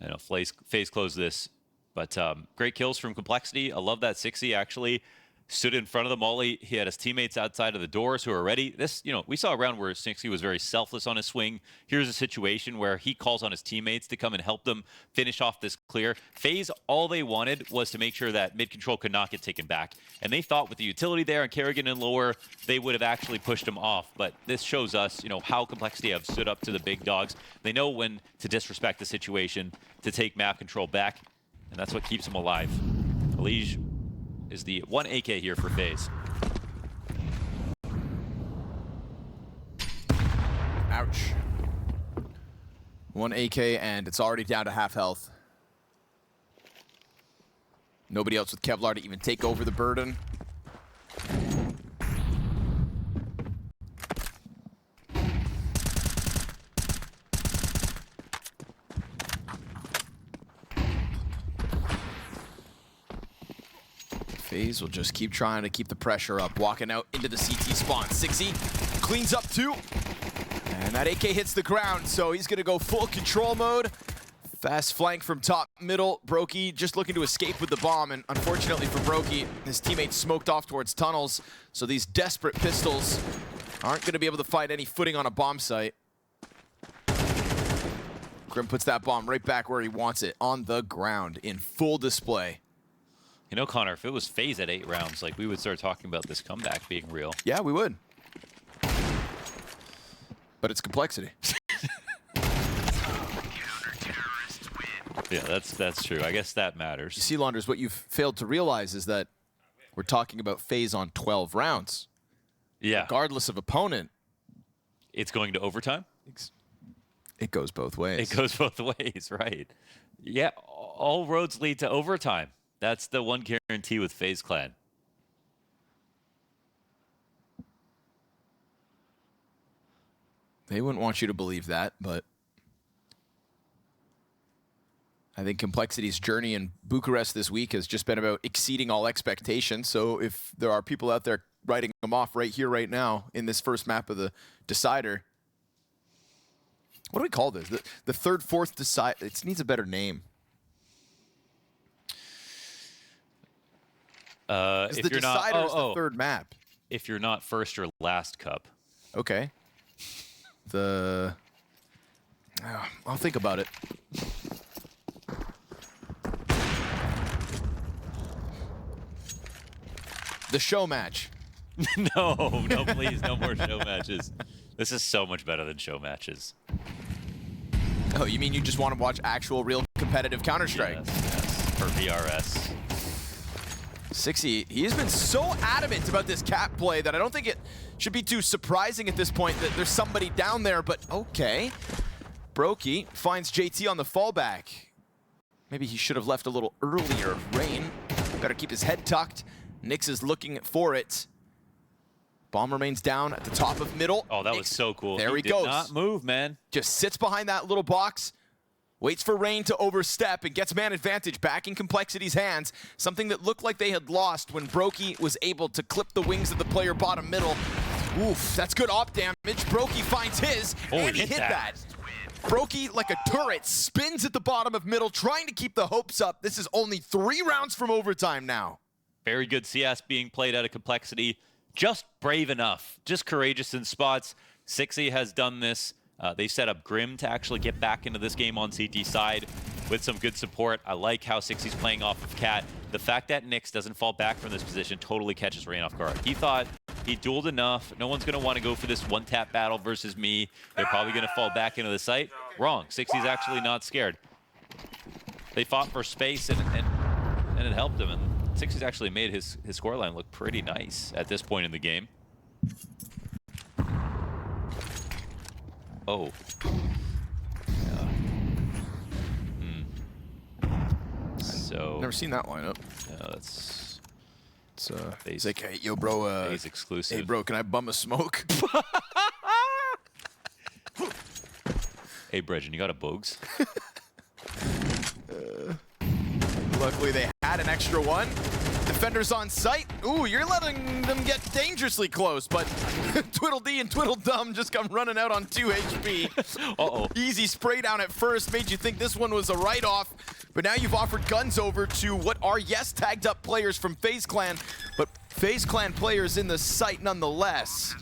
you know, FaZe closed this. But great kills from Complexity. I love that 60 actually stood in front of the molly. He had his teammates outside of the doors who are ready. This, you know, we saw a round where 60 was very selfless on his swing. Here's a situation where he calls on his teammates to come and help them finish off this clear. FaZe, all they wanted was to make sure that mid control could not get taken back. And they thought with the utility there and Kerrigan and lower, they would have actually pushed him off. But this shows us, you know, how Complexity have stood up to the big dogs. They know when to disrespect the situation, to take map control back. And that's what keeps them alive. Elige is the 1 AK here for FaZe. Ouch. 1 AK and it's already down to half health. Nobody else with Kevlar to even take over the burden. FaZe will just keep trying to keep the pressure up. Walking out into the CT spawn. 60 cleans up 2. And that AK hits the ground, so he's gonna go full control mode. Fast flank from top middle. Brokey just looking to escape with the bomb, and unfortunately for Brokey, his teammates smoked off towards tunnels, so these desperate pistols aren't gonna be able to find any footing on a bomb site. Grim puts that bomb right back where he wants it, on the ground, in full display. You know, Connor, if it was FaZe at 8 rounds, like we would start talking about this comeback being real. Yeah, we would. But it's Complexity. Yeah, that's true. I guess that matters. You see, Launders, what you've failed to realize is that we're talking about FaZe on 12 rounds. Yeah. Regardless of opponent. It's going to overtime? It goes both ways. It goes both ways, right. Yeah, all roads lead to overtime. That's the one guarantee with FaZe Clan. They wouldn't want you to believe that, but I think Complexity's journey in Bucharest this week has just been about exceeding all expectations. So if there are people out there writing them off right here, right now, in this first map of the Decider, what do we call this? The third, fourth Decider. It needs a better name. If the you're not, Decider is the third map. If you're not first or last cup. Okay. I'll think about it. The show match. No, please, no more show matches. This is so much better than show matches. Oh, you mean you just want to watch actual, real competitive Counter-Strike? Yes, for VRS. 60, he's been so adamant about this cap play that I don't think it should be too surprising at this point that there's somebody down there, but okay. Brokey finds JT on the fallback. Maybe he should have left a little earlier. Rain, better keep his head tucked. Nyx is looking for it. Bomb remains down at the top of middle. Oh, that Nyx, was so cool. There he did goes. Not move, man. Just sits behind that little box. Waits for Rain to overstep and gets man advantage back in Complexity's hands. Something that looked like they had lost when Brokey was able to clip the wings of the player bottom middle. Oof, that's good op damage. Brokey finds his, and he hit that. Brokey, like a turret, spins at the bottom of middle, trying to keep the hopes up. This is only 3 rounds from overtime now. Very good CS being played out of Complexity. Just brave enough. Just courageous in spots. 60 has done this They set up Grim to actually get back into this game on CT side with some good support. I like how 60's playing off of Cat. The fact that Nyx doesn't fall back from this position totally catches Rain off guard. He thought he dueled enough. No one's going to want to go for this one-tap battle versus me. They're probably going to fall back into the site. Wrong. 60's actually not scared. They fought for space, and it helped him. And 60's actually made his scoreline look pretty nice at this point in the game. Oh. Yeah. So. Never seen that lineup. Yeah, that's. He's like, hey, yo, bro. He's exclusive. Hey, bro, can I bum a smoke? Hey, Bredgen, you got a Bogues? Luckily, they had an extra one. Defenders on site. Ooh, you're letting them get dangerously close, but Twiddledee and Twiddledum just come running out on 2 HP. Uh-oh. Easy spray down at first, made you think this one was a write-off, but now you've offered guns over to what are, yes, tagged up players from FaZe Clan, but FaZe Clan players in the site nonetheless.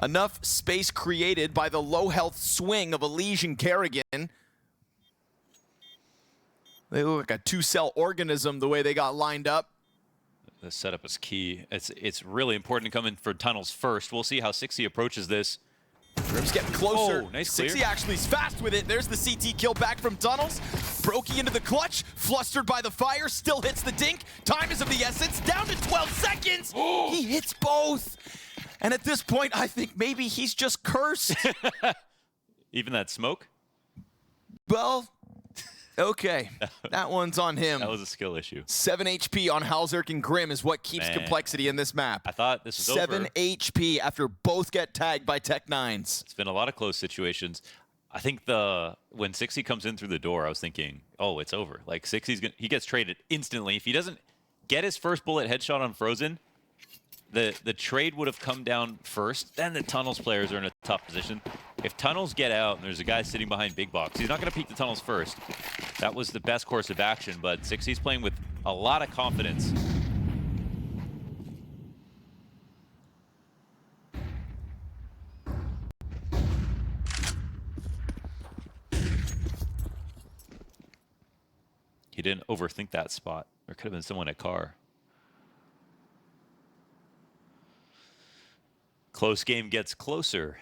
Enough space created by the low-health swing of Elige and Kerrigan. They look like a 2-cell organism the way they got lined up. The setup is key. It's really important to come in for tunnels first. We'll see how 60 approaches this. Grim's getting closer. Oh, nice 60 clear. actually is fast with it. There's the CT kill back from tunnels. Brokey into the clutch, flustered by the fire, still hits the dink. Time is of the essence, down to 12 seconds. He hits both. And at this point, I think maybe he's just cursed. Even that smoke? Well, okay. That one's on him. That was a skill issue. 7 HP on Halzerk and Grim is what keeps complexity in this map. I thought this was 7 over. HP after both get tagged by Tech9s. It's been a lot of close situations. I think when 60 comes in through the door, I was thinking, oh, it's over. Like 60's he gets traded instantly. If he doesn't get his first bullet headshot on Frozen, the trade would have come down first. Then the tunnels players are in a tough position. If tunnels get out and there's a guy sitting behind big box, he's not going to peek the tunnels first. That was the best course of action, but 60's playing with a lot of confidence. He didn't overthink that spot. There could have been someone at car. Close game gets closer.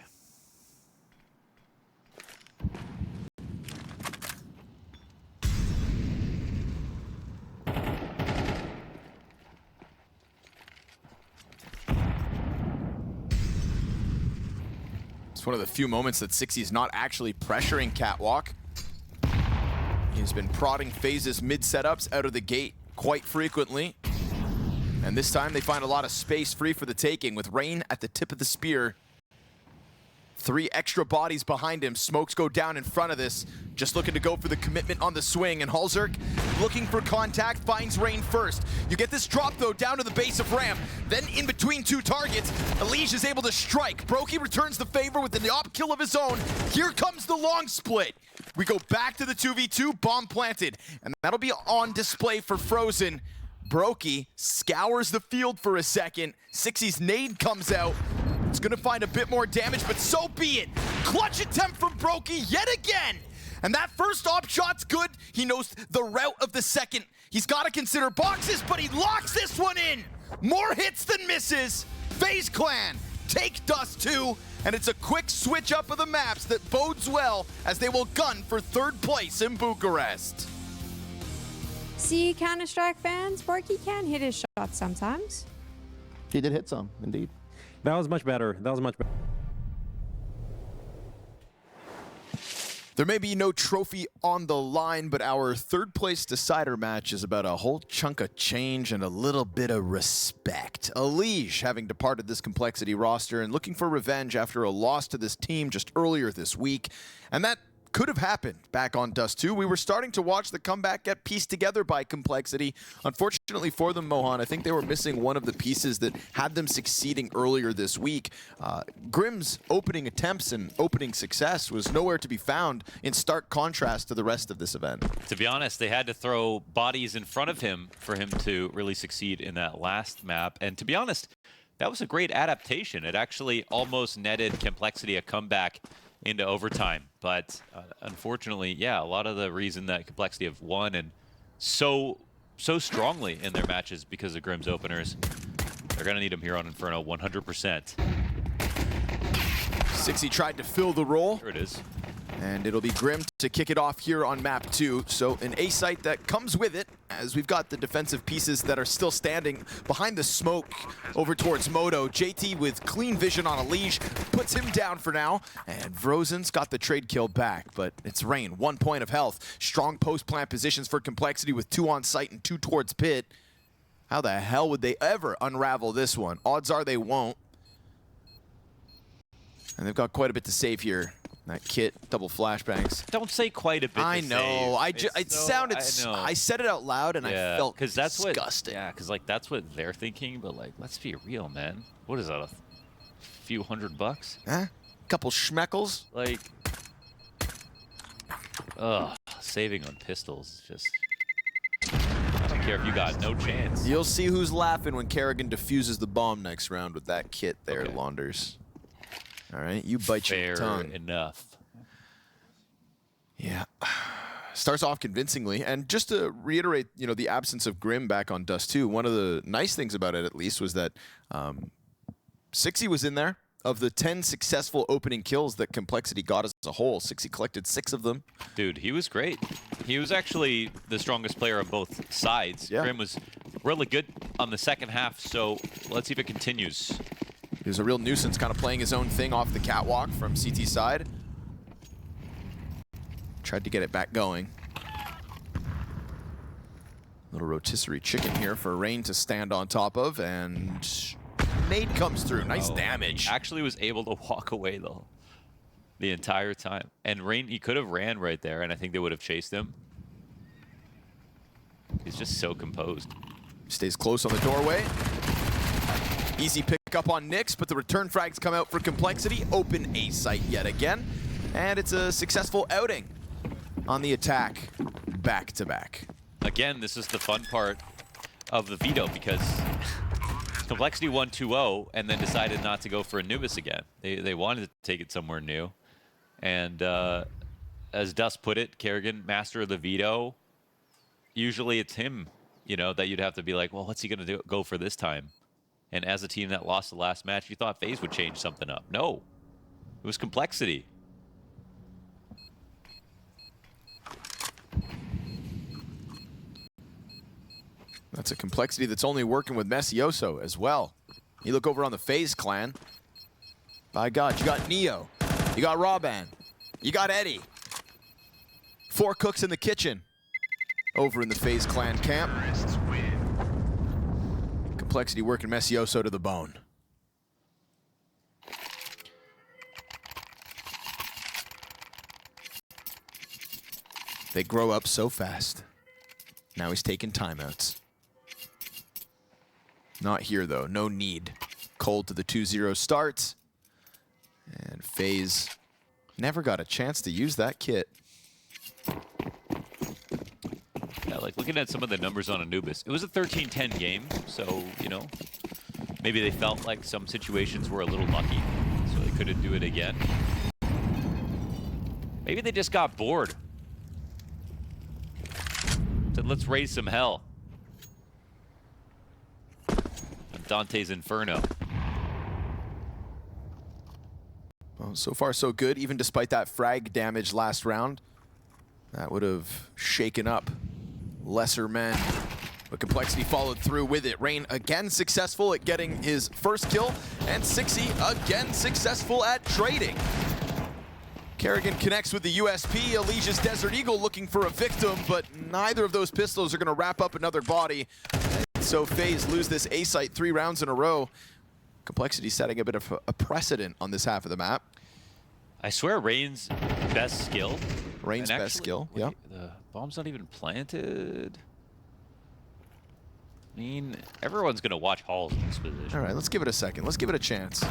It's one of the few moments that 60's not actually pressuring Catwalk. He's been prodding FaZe's mid setups out of the gate quite frequently. And this time they find a lot of space free for the taking with Rain at the tip of the spear. 3 extra bodies behind him. Smokes go down in front of this. Just looking to go for the commitment on the swing. And Halzerk, looking for contact, finds Rain first. You get this drop, though, down to the base of ramp. Then in between 2 targets, Elige is able to strike. Brokey returns the favor with the op kill of his own. Here comes the long split. We go back to the 2v2, bomb planted. And that'll be on display for Frozen. Brokey scours the field for a second. 60's nade comes out. It's gonna find a bit more damage, but so be it. Clutch attempt from Brokey yet again. And that first op shot's good. He knows the route of the second. He's gotta consider boxes, but he locks this one in. More hits than misses. FaZe Clan take Dust 2, and it's a quick switch up of the maps that bodes well as they will gun for 3rd place in Bucharest. See, Counter-Strike fans, Borky can hit his shots sometimes. He did hit some, indeed. That was much better. That was much better. There may be no trophy on the line, but our 3rd place decider match is about a whole chunk of change and a little bit of respect. Elige having departed this complexity roster and looking for revenge after a loss to this team just earlier this week. And that could have happened back on Dust 2. We were starting to watch the comeback get pieced together by Complexity. Unfortunately for them, Mohan, I think they were missing one of the pieces that had them succeeding earlier this week. Grim's opening attempts and opening success was nowhere to be found, in stark contrast to the rest of this event. To be honest, they had to throw bodies in front of him for him to really succeed in that last map. And to be honest, that was a great adaptation. It actually almost netted Complexity a comeback into overtime. But unfortunately, yeah, a lot of the reason that Complexity have won and so strongly in their matches because of Grim's openers, they're going to need him here on Inferno 100%. Sixy tried to fill the role. Here it is. And it'll be Grim to kick it off here on map 2. So an A site that comes with it, as we've got the defensive pieces that are still standing behind the smoke over towards Moto. JT with clean vision on a leash puts him down for now. And Vrozen's got the trade kill back, but it's Rain, 1 point of health. Strong post-plant positions for Complexity with 2 on site and 2 towards pit. How the hell would they ever unravel this one? Odds are they won't. And they've got quite a bit to save here. That kit, double flashbangs. Don't say quite a bit. I know. It sounded. I said it out loud, and I felt disgusting. Because like that's what they're thinking. But like, let's be real, man. What is that? A few $100? Huh? Couple schmeckles. Like, saving on pistols. Just. I don't care if you got no chance. You'll see who's laughing when Kerrigan defuses the bomb next round with that kit there, okay. Launders. All right, you bite your tongue. Fair enough. Yeah. Starts off convincingly. And just to reiterate, you know, the absence of Grim back on Dust 2, one of the nice things about it, at least, was that Sixy was in there. Of the 10 successful opening kills that Complexity got as a whole, Sixy collected 6 of them. Dude, he was great. He was actually the strongest player on both sides. Yeah. Grim was really good on the second half, so let's see if it continues. He was a real nuisance, kind of playing his own thing off the catwalk from CT side. Tried to get it back going. Little rotisserie chicken here for Rain to stand on top of, and nade comes through. Nice damage. Actually was able to walk away, though, the entire time. And Rain, he could have ran right there, and I think they would have chased him. He's just so composed. Stays close on the doorway. Easy pick up on Nyx, but the return frags come out for Complexity. Open A site yet again. And it's a successful outing on the attack, back to back. Again, this is the fun part of the veto, because Complexity won 2-0 and then decided not to go for Anubis again. They wanted to take it somewhere new. And as Dust put it, Kerrigan, master of the veto, usually it's him, you know, that you'd have to be like, well, what's he going to go for this time? And as a team that lost the last match, you thought FaZe would change something up. No, it was Complexity. That's a Complexity that's only working with Messioso as well. You look over on the FaZe Clan. By God, you got Neo. You got Roban. You got Eddie. 4 cooks in the kitchen over in the FaZe Clan camp. Complexity working Messioso to the bone. They grow up so fast. Now he's taking timeouts. Not here, though. No need. Cold to the 2-0 start. And FaZe never got a chance to use that kit. Yeah, like looking at some of the numbers on Anubis, it was a 13-10 game, so, you know, maybe they felt like some situations were a little lucky, so they couldn't do it again. Maybe they just got bored. Said, let's raise some hell. And Dante's Inferno. Well, so far so good, even despite that frag damage last round. That would have shaken up lesser men. But Complexity followed through with it. Rain again successful at getting his first kill, and Sixy again successful at trading. Kerrigan connects with the USP. Alicia's Desert Eagle looking for a victim, but neither of those pistols are going to wrap up another body. So FaZe lose this A site 3 rounds in a row. Complexity setting a bit of a precedent on this half of the map. I swear Rain's best skill. Rain's best skill, yeah. The bomb's not even planted. I mean, everyone's going to watch Halls in this position. All right, let's give it a second. Let's give it a chance.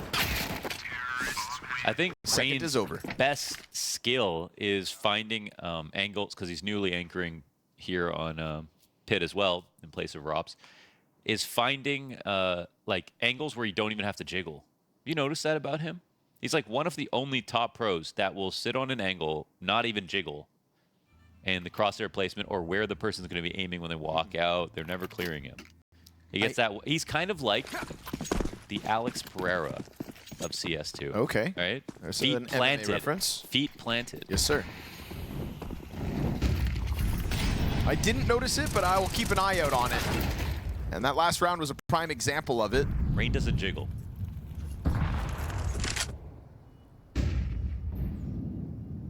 I think second is over. Best skill is finding angles, because he's newly anchoring here on Pit as well in place of Rops, is finding like angles where you don't even have to jiggle. You notice that about him? He's like one of the only top pros that will sit on an angle, not even jiggle, and the crosshair placement or where the person's going to be aiming when they walk out, they're never clearing him. He gets that. He's kind of like the Alex Pereira of CS2. Okay. Right? There's Feet an MMA planted. reference. Feet planted. Yes, sir. I didn't notice it, but I will keep an eye out on it. And that last round was a prime example of it. Rain doesn't jiggle.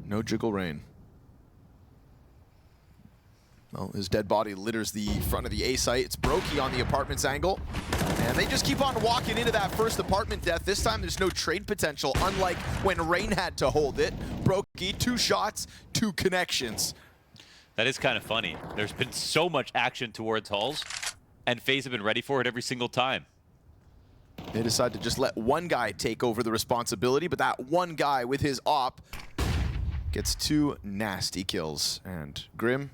No jiggle rain. Well, his dead body litters the front of the A site. It's Brokey on the apartment's angle. And they just keep on walking into that first apartment death. This time there's no trade potential, unlike when Rain had to hold it. Brokey, 2 shots, 2 connections. That is kind of funny. There's been so much action towards Halls, and FaZe have been ready for it every single time. They decide to just let one guy take over the responsibility, but that one guy with his op gets 2 nasty kills. And Grim,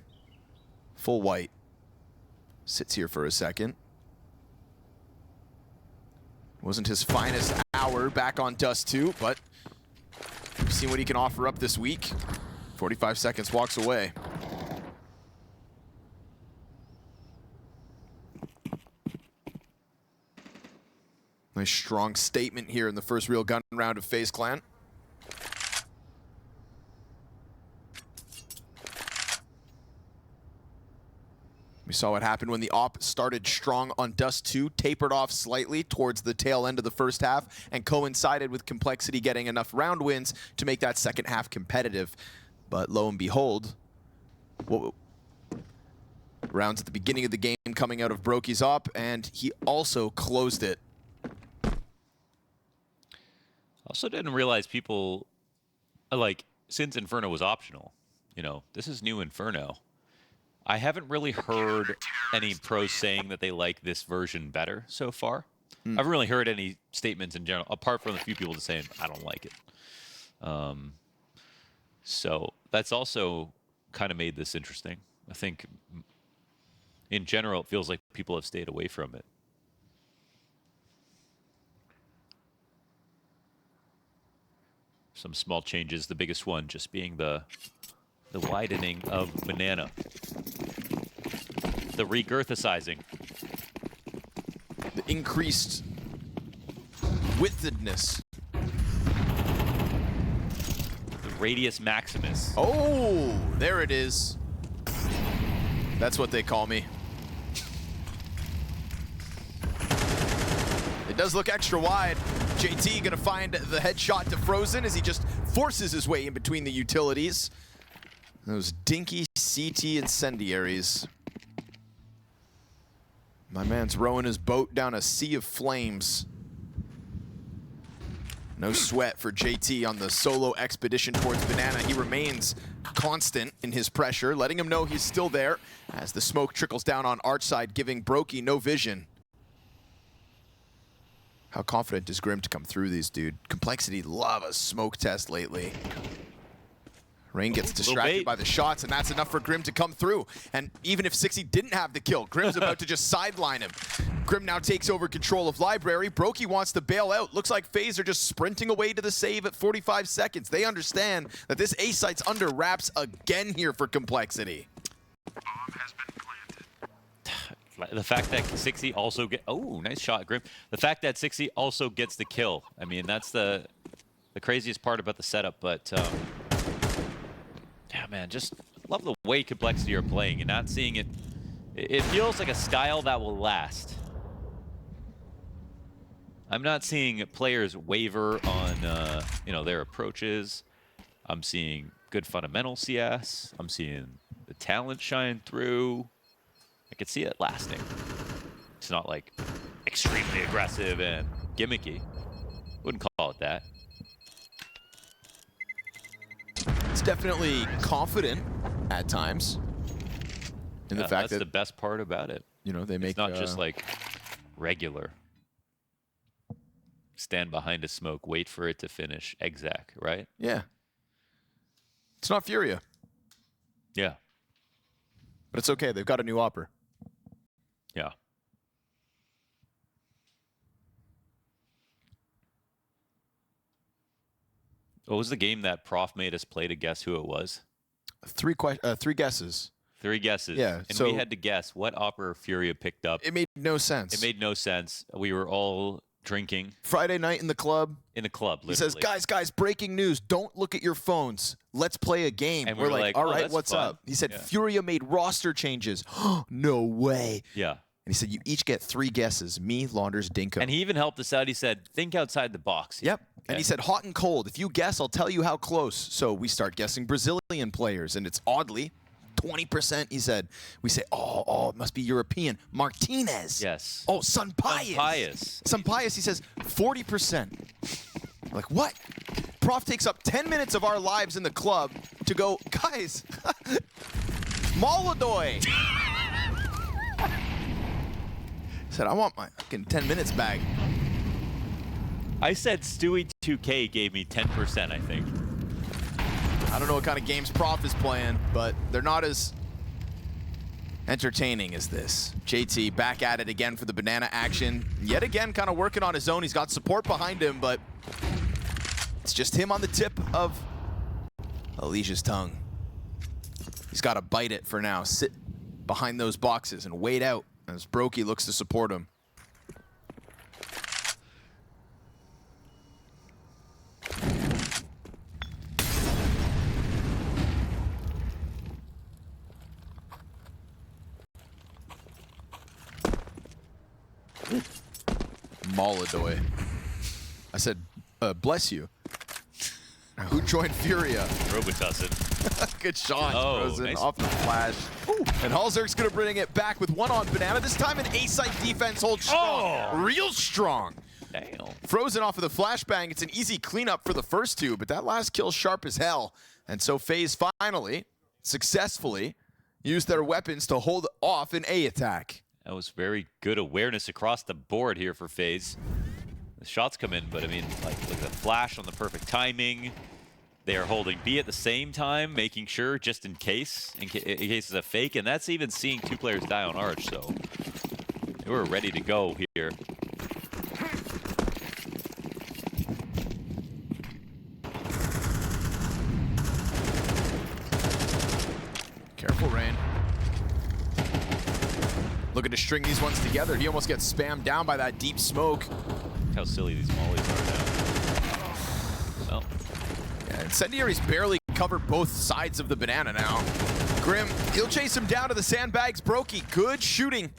full white, sits here for a second. Wasn't his finest hour back on Dust 2, but we've seen what he can offer up this week. 45 seconds, walks away. Nice strong statement here in the first real gun round of FaZe Clan. We saw what happened when the op started strong on Dust 2, tapered off slightly towards the tail end of the first half, and coincided with Complexity getting enough round wins to make that second half competitive. But lo and behold, rounds at the beginning of the game coming out of Brokey's op, and he also closed it. Also didn't realize people, like, since Inferno was optional, you know, this is new Inferno. I haven't really heard any pros saying that they like this version better so far. I haven't really heard any statements in general, apart from a few people just saying, I don't like it. So that's also kind of made this interesting. I think in general, it feels like people have stayed away from it. Some small changes, the biggest one just being the widening of Banana. The regirthicizing. The increased widthedness. The radius maximus. Oh, there it is. That's what they call me. It does look extra wide. JT gonna find the headshot to Frozen as he just forces his way in between the utilities. Those dinky CT incendiaries. My man's rowing his boat down a sea of flames. No sweat for JT on the solo expedition towards Banana. He remains constant in his pressure, letting him know he's still there as the smoke trickles down on Arch side, giving Brokey no vision. How confident is Grim to come through these, dude? Complexity love a smoke test lately. Rain gets distracted by the shots, and that's enough for Grim to come through. And even if 60 didn't have the kill, Grim's about to just sideline him. Grim now takes over control of Library. Brokey wants to bail out. Looks like FaZe are just sprinting away to the save at 45 seconds. They understand that this A site's under wraps again here for Complexity. The fact that 60 also nice shot, Grim. The fact that 60 also gets the kill. I mean, that's the craziest part about the setup, but yeah, man, just love the way Complexity are playing and not seeing it. It feels like a style that will last. I'm not seeing players waver on you know, their approaches. I'm seeing good fundamental CS. I'm seeing the talent shine through. I could see it lasting. It's not like extremely aggressive and gimmicky. Wouldn't call it that. It's definitely confident at times in the fact that's the best part about it. You know, they make it's not just like regular. Stand behind a smoke, wait for it to finish. Exact, right? Yeah. It's not FURIA. Yeah. But it's okay. They've got a new opera. Yeah. What was the game that Prof made us play to guess who it was? Three guesses. 3 guesses. Yeah, And so we had to guess what opera FURIA picked up. It made no sense. It made no sense. We were all drinking Friday night in the club. in the club, literally. He says, guys, breaking news. Don't look at your phones. Let's play a game. And we're like, all "Oh, right, that's what's fun." up? He said, Yeah. FURIA made roster changes. No way. Yeah. And he said, you each get 3 guesses. Me, Launders, Dinko. And he even helped us out. He said, think outside the box. Yep. And Okay. he said, hot and cold. If you guess, I'll tell you how close. So we start guessing Brazilian players, and it's oddly 20%. He said, we say, oh, it must be European. Martinez. Yes. Oh, Sampaio. Sampaio. Sampaio, he says, 40%. Like, what? Prof takes up 10 minutes of our lives in the club to go, guys, MongolZ. Said, I want my fucking 10 minutes back. I said Stewie 2K gave me 10%, I think. I don't know what kind of games Prof is playing, but they're not as entertaining as this. JT back at it again for the banana action. Yet again, kind of working on his own. He's got support behind him, but it's just him on the tip of Alicia's tongue. He's got to bite it for now. Sit behind those boxes and wait out as Brokey looks to support him. MongolZ. I said, bless you. Who joined FURIA? Robitussin. Good shot, Oh, Frozen, nice. off the flash. Ooh. And Halzerk's gonna bring it back with 1 on Banana. This time an A-side defense holds strong. Oh. Real strong. Damn. Frozen off of the flashbang. It's an easy cleanup for the first 2, but that last kill sharp as hell. And so FaZe finally, successfully, used their weapons to hold off an A attack. That was very good awareness across the board here for FaZe. The shots come in, but I mean, like, look at the flash on the perfect timing. They are holding B at the same time, making sure just in case it's a fake, and that's even seeing 2 players die on Arch, so they were ready to go here. Careful, Rain. Looking to string these ones together. He almost gets spammed down by that deep smoke. Look how silly these mollies are now. Well, Yeah, Incendiary's barely covered both sides of the banana now. Grim, he'll chase him down to the sandbags. Brokey, good shooting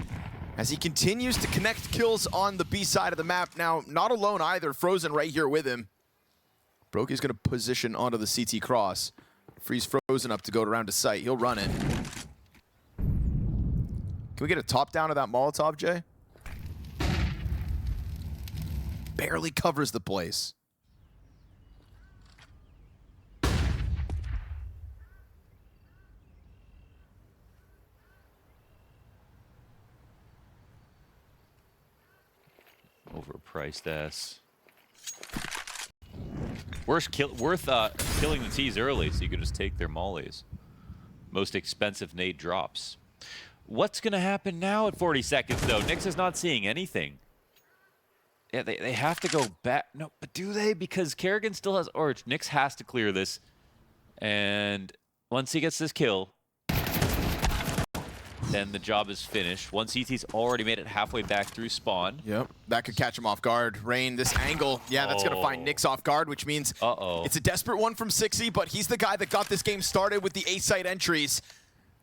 as he continues to connect kills on the B side of the map. Now, not alone either. Frozen right here with him. Brokey's going to position onto the CT cross. Freeze Frozen up to go around to sight. He'll run it. Can we get a top down of that Molotov, Jay? Barely covers the place. overpriced ass. Worth killing the T's early so you could just take their mollies. Most expensive nade drops. What's going to happen now at 40 seconds, though? Nyx is not seeing anything. Yeah, they have to go back. No, but do they? Because Kerrigan still has Orch. Nyx has to clear this. And once he gets this kill, then the job is finished. Once ET's already made it halfway back through spawn. Yep, that could catch him off guard. Rain, this angle, yeah, that's going to find Nyx off guard, which means it's a desperate one from Sixy, but he's the guy that got this game started with the A-site entries.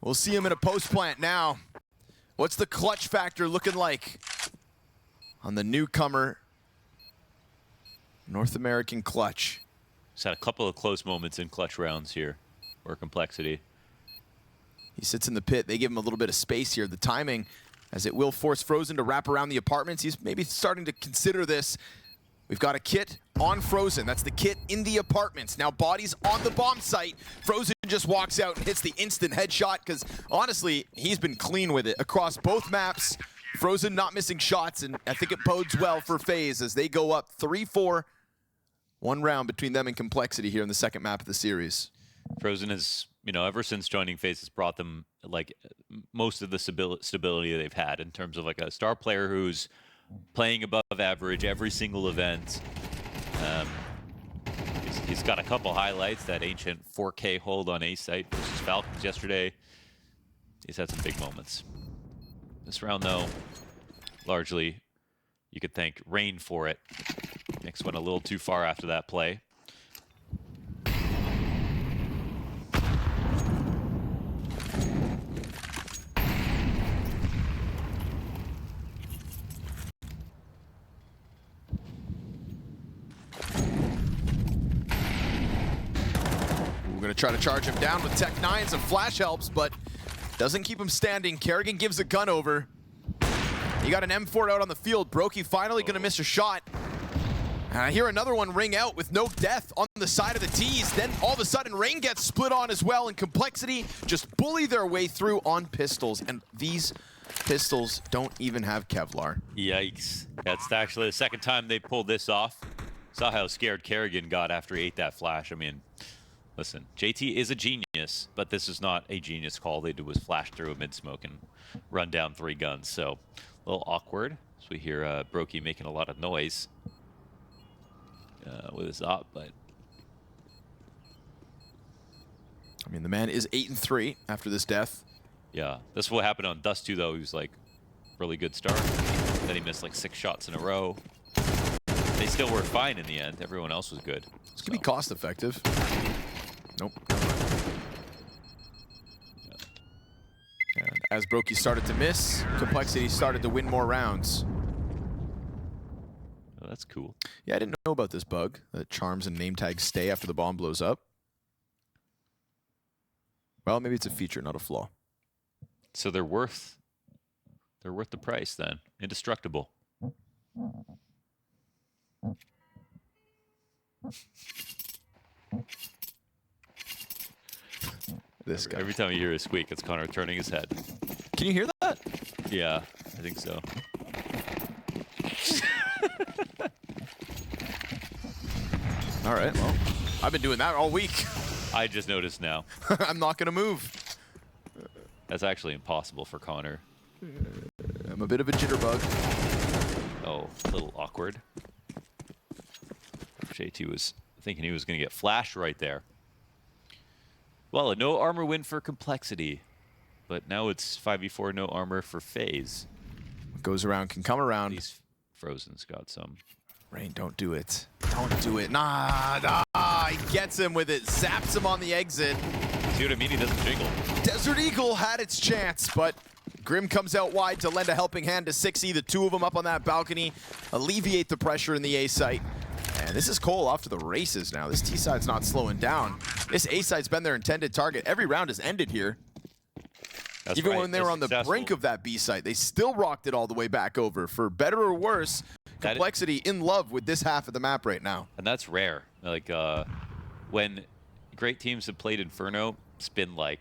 We'll see him in a post-plant now. What's the clutch factor looking like on the newcomer North American clutch? He's had a couple of close moments in clutch rounds here, or complexity. He sits in the pit. They give him a little bit of space here. The timing, as it will force Frozen to wrap around the apartments. He's maybe starting to consider this. We've got a kit on Frozen. That's the kit in the apartments. Now bodies on the bomb site. Frozen just walks out and hits the instant headshot because honestly, he's been clean with it across both maps. Frozen not missing shots, and I think it bodes well for FaZe as they go up 3-4. One round between them and Complexity here in the second map of the series. Frozen has, you know, ever since joining FaZe, has brought them like most of the stability they've had in terms of like a star player who's playing above average every single event. He's got a couple highlights. That ancient 4K hold on A site versus Falcons yesterday. He's had some big moments. This round, though, largely, you could thank Rain for it. Knicks went a little too far after that play. We're going to try to charge him down with Tech 9. Some flash helps, but doesn't keep him standing. Kerrigan gives a gun over. He got an M4 out on the field. Brokey finally going to miss a shot. And I hear another one ring out with no death on the side of the T's. Then all of a sudden, Rain gets split on as well, and Complexity just bully their way through on pistols. And these pistols don't even have Kevlar. Yikes. That's actually the second time they pulled this off. Saw how scared Kerrigan got after he ate that flash. I mean, listen, JT is a genius, but this is not a genius call. They did was flash through a mid-smoke and run down 3 guns. So a little awkward. So we hear Brokey making a lot of noise with his op, but I mean, the man is 8-3 after this death. yeah, this is what happened on Dust 2, though. He was like really good start. Then he missed like 6 shots in a row. They still were fine in the end. Everyone else was good. This could be cost effective. Nope. And as Brokey started to miss, Complexity started to win more rounds. Oh, that's cool. Yeah, I didn't know about this bug, that charms and name tags stay after the bomb blows up. Well, maybe it's a feature, not a flaw. So they're worth the price then. Indestructible. This guy. Every time you hear a squeak, it's Connor turning his head. Can you hear that? Yeah, I think so. All right, well, I've been doing that all week. I just noticed now. I'm not going to move. That's actually impossible for Connor. I'm a bit of a jitterbug. Oh, a little awkward. JT was thinking he was going to get flashed right there. Well, a no armor win for Complexity. But now it's 5v4 no armor for FaZe. What goes around can come around. He's Frozen's got some. Rain, don't do it. Don't do it. Nah. He gets him with it. Zaps him on the exit. See what I mean? He doesn't jiggle. Desert Eagle had its chance, but Grim comes out wide to lend a helping hand to 6E. The two of them up on that balcony alleviate the pressure in the A site. And this is Cole off to the races now. This T side's not slowing down. This A side's been their intended target. Every round has ended here. That's Even right. when they were on the brink of that B site, they still rocked it all the way back over. For better or worse, Complexity in love with this half of the map right now. And that's rare. Like, when great teams have played Inferno, it's been like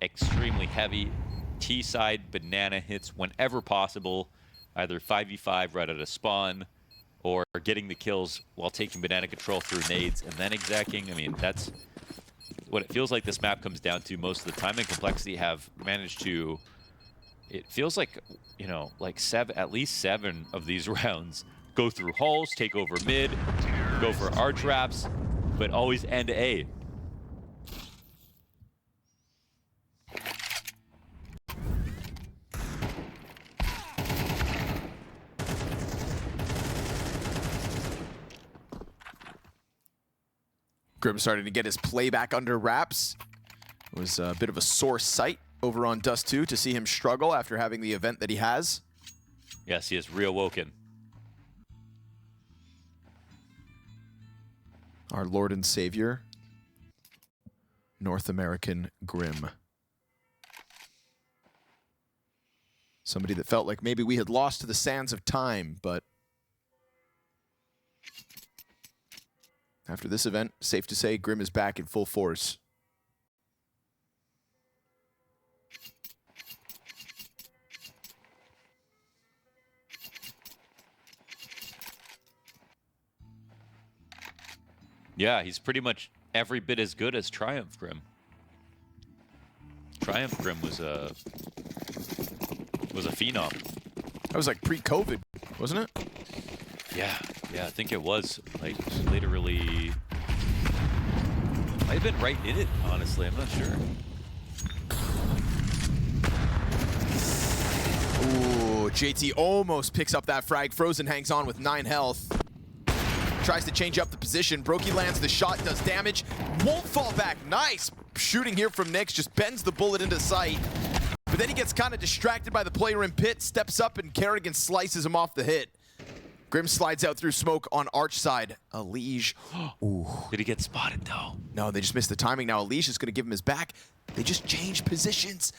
extremely heavy T-side banana hits whenever possible, either 5v5 right at a spawn, or getting the kills while taking banana control through nades and then execing. I mean, that's what it feels like this map comes down to most of the time, and Complexity have managed to, it feels like, you know, like at least 7 of these rounds go through halls, take over mid, go for arch wraps, but always end A. Grim starting to get his play back under wraps. It was a bit of a sore sight over on Dust 2 to see him struggle after having the event that he has. Yes, he is reawoken. Our Lord and Savior, North American Grim. Somebody that felt like maybe we had lost to the sands of time, but after this event, safe to say Grim is back in full force. Yeah, he's pretty much every bit as good as Triumph Grim. Triumph Grim was a phenom. That was like pre-COVID, wasn't it? Yeah, I think it was like literally Might have been right in it, honestly. I'm not sure. Ooh, JT almost picks up that frag. Frozen hangs on with 9 health. Tries to change up the position. Brokey lands the shot, does damage. Won't fall back. Nice shooting here from Nyx. Just bends the bullet into sight. But then he gets kind of distracted by the player in pit, steps up, and Kerrigan slices him off the hit. Grim slides out through smoke on arch side. Alige. Ooh. Did he get spotted, though? No, they just missed the timing. Now Alige is going to give him his back. They just changed positions.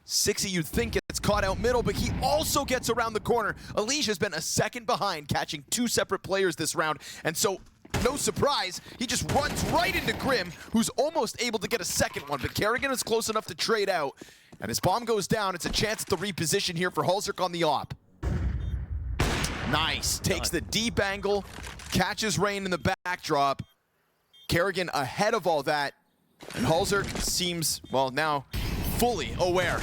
Sixy, you'd think gets caught out middle, but he also gets around the corner. Alige has been a second behind, catching 2 separate players this round. And so, no surprise, he just runs right into Grim, who's almost able to get a second one. But Kerrigan is close enough to trade out. And as bomb goes down, it's a chance at the reposition here for Hulzerk on the op. Nice. Takes the deep angle, catches Rain in the backdrop. Kerrigan ahead of all that. And Hulzerk seems, well, now fully aware.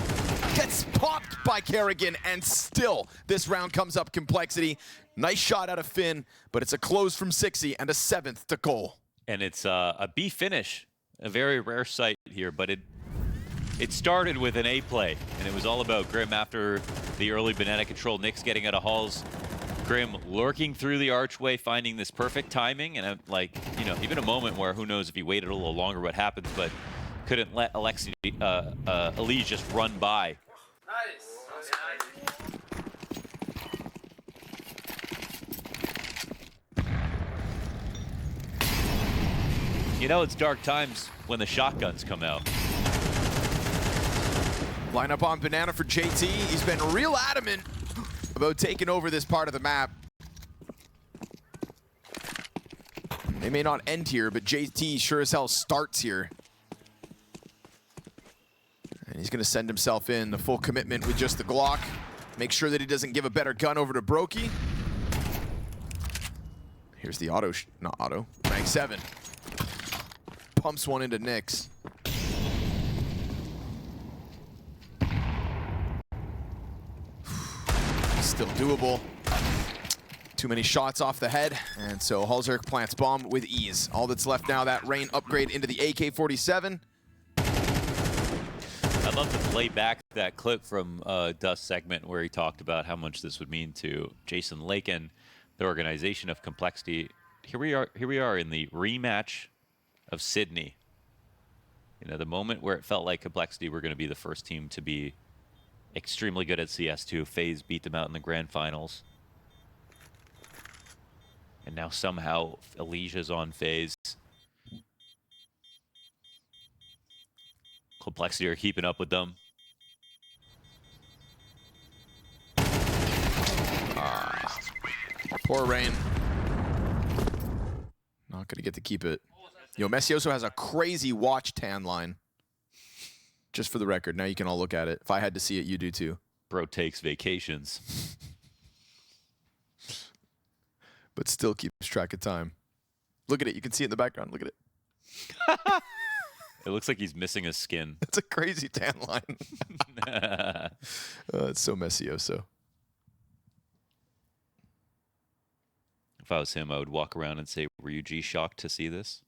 Gets popped by Kerrigan, and still this round comes up complexity. Nice shot out of Finn, but it's a close from Sixy and a 7th to goal. And it's a B finish, a very rare sight here, but it started with an A play, and it was all about Grim after the early banana control. Nyx getting out of Halls. Grim lurking through the archway, finding this perfect timing, and like, you know, even a moment where who knows if he waited a little longer what happens, but couldn't let Alige just run by. You know, it's dark times when the shotguns come out. Line up on banana for JT. He's been real adamant about taking over this part of the map. They may not end here, but JT sure as hell starts here. And he's gonna send himself in the full commitment with just the Glock. Make sure that he doesn't give a better gun over to Brokey. Here's the Mag 7. Pumps one into Nyx. Still doable. Too many shots off the head, and so Hulzerk plants bomb with ease. All that's left now, that Rain upgrade into the AK-47. I'd love to play back that clip from Dust's segment where he talked about how much this would mean to Jason Lake and the organization of Complexity. Here we are in the rematch of Sydney. You know, the moment where it felt like Complexity were going to be the first team to be extremely good at CS2. FaZe beat them out in the grand finals. And now somehow Alicia's on FaZe. Complexity are keeping up with them. Poor Rain. Not gonna get to keep it. Yo, Messioso has a crazy watch tan line. Just for the record, now you can all look at it. If I had to see it, you do too. Bro takes vacations. But still keeps track of time. Look at it, you can see it in the background. Look at it. It looks like he's missing his skin. It's a crazy tan line. It's so Messioso. If I was him, I would walk around and say, were you G-shocked to see this?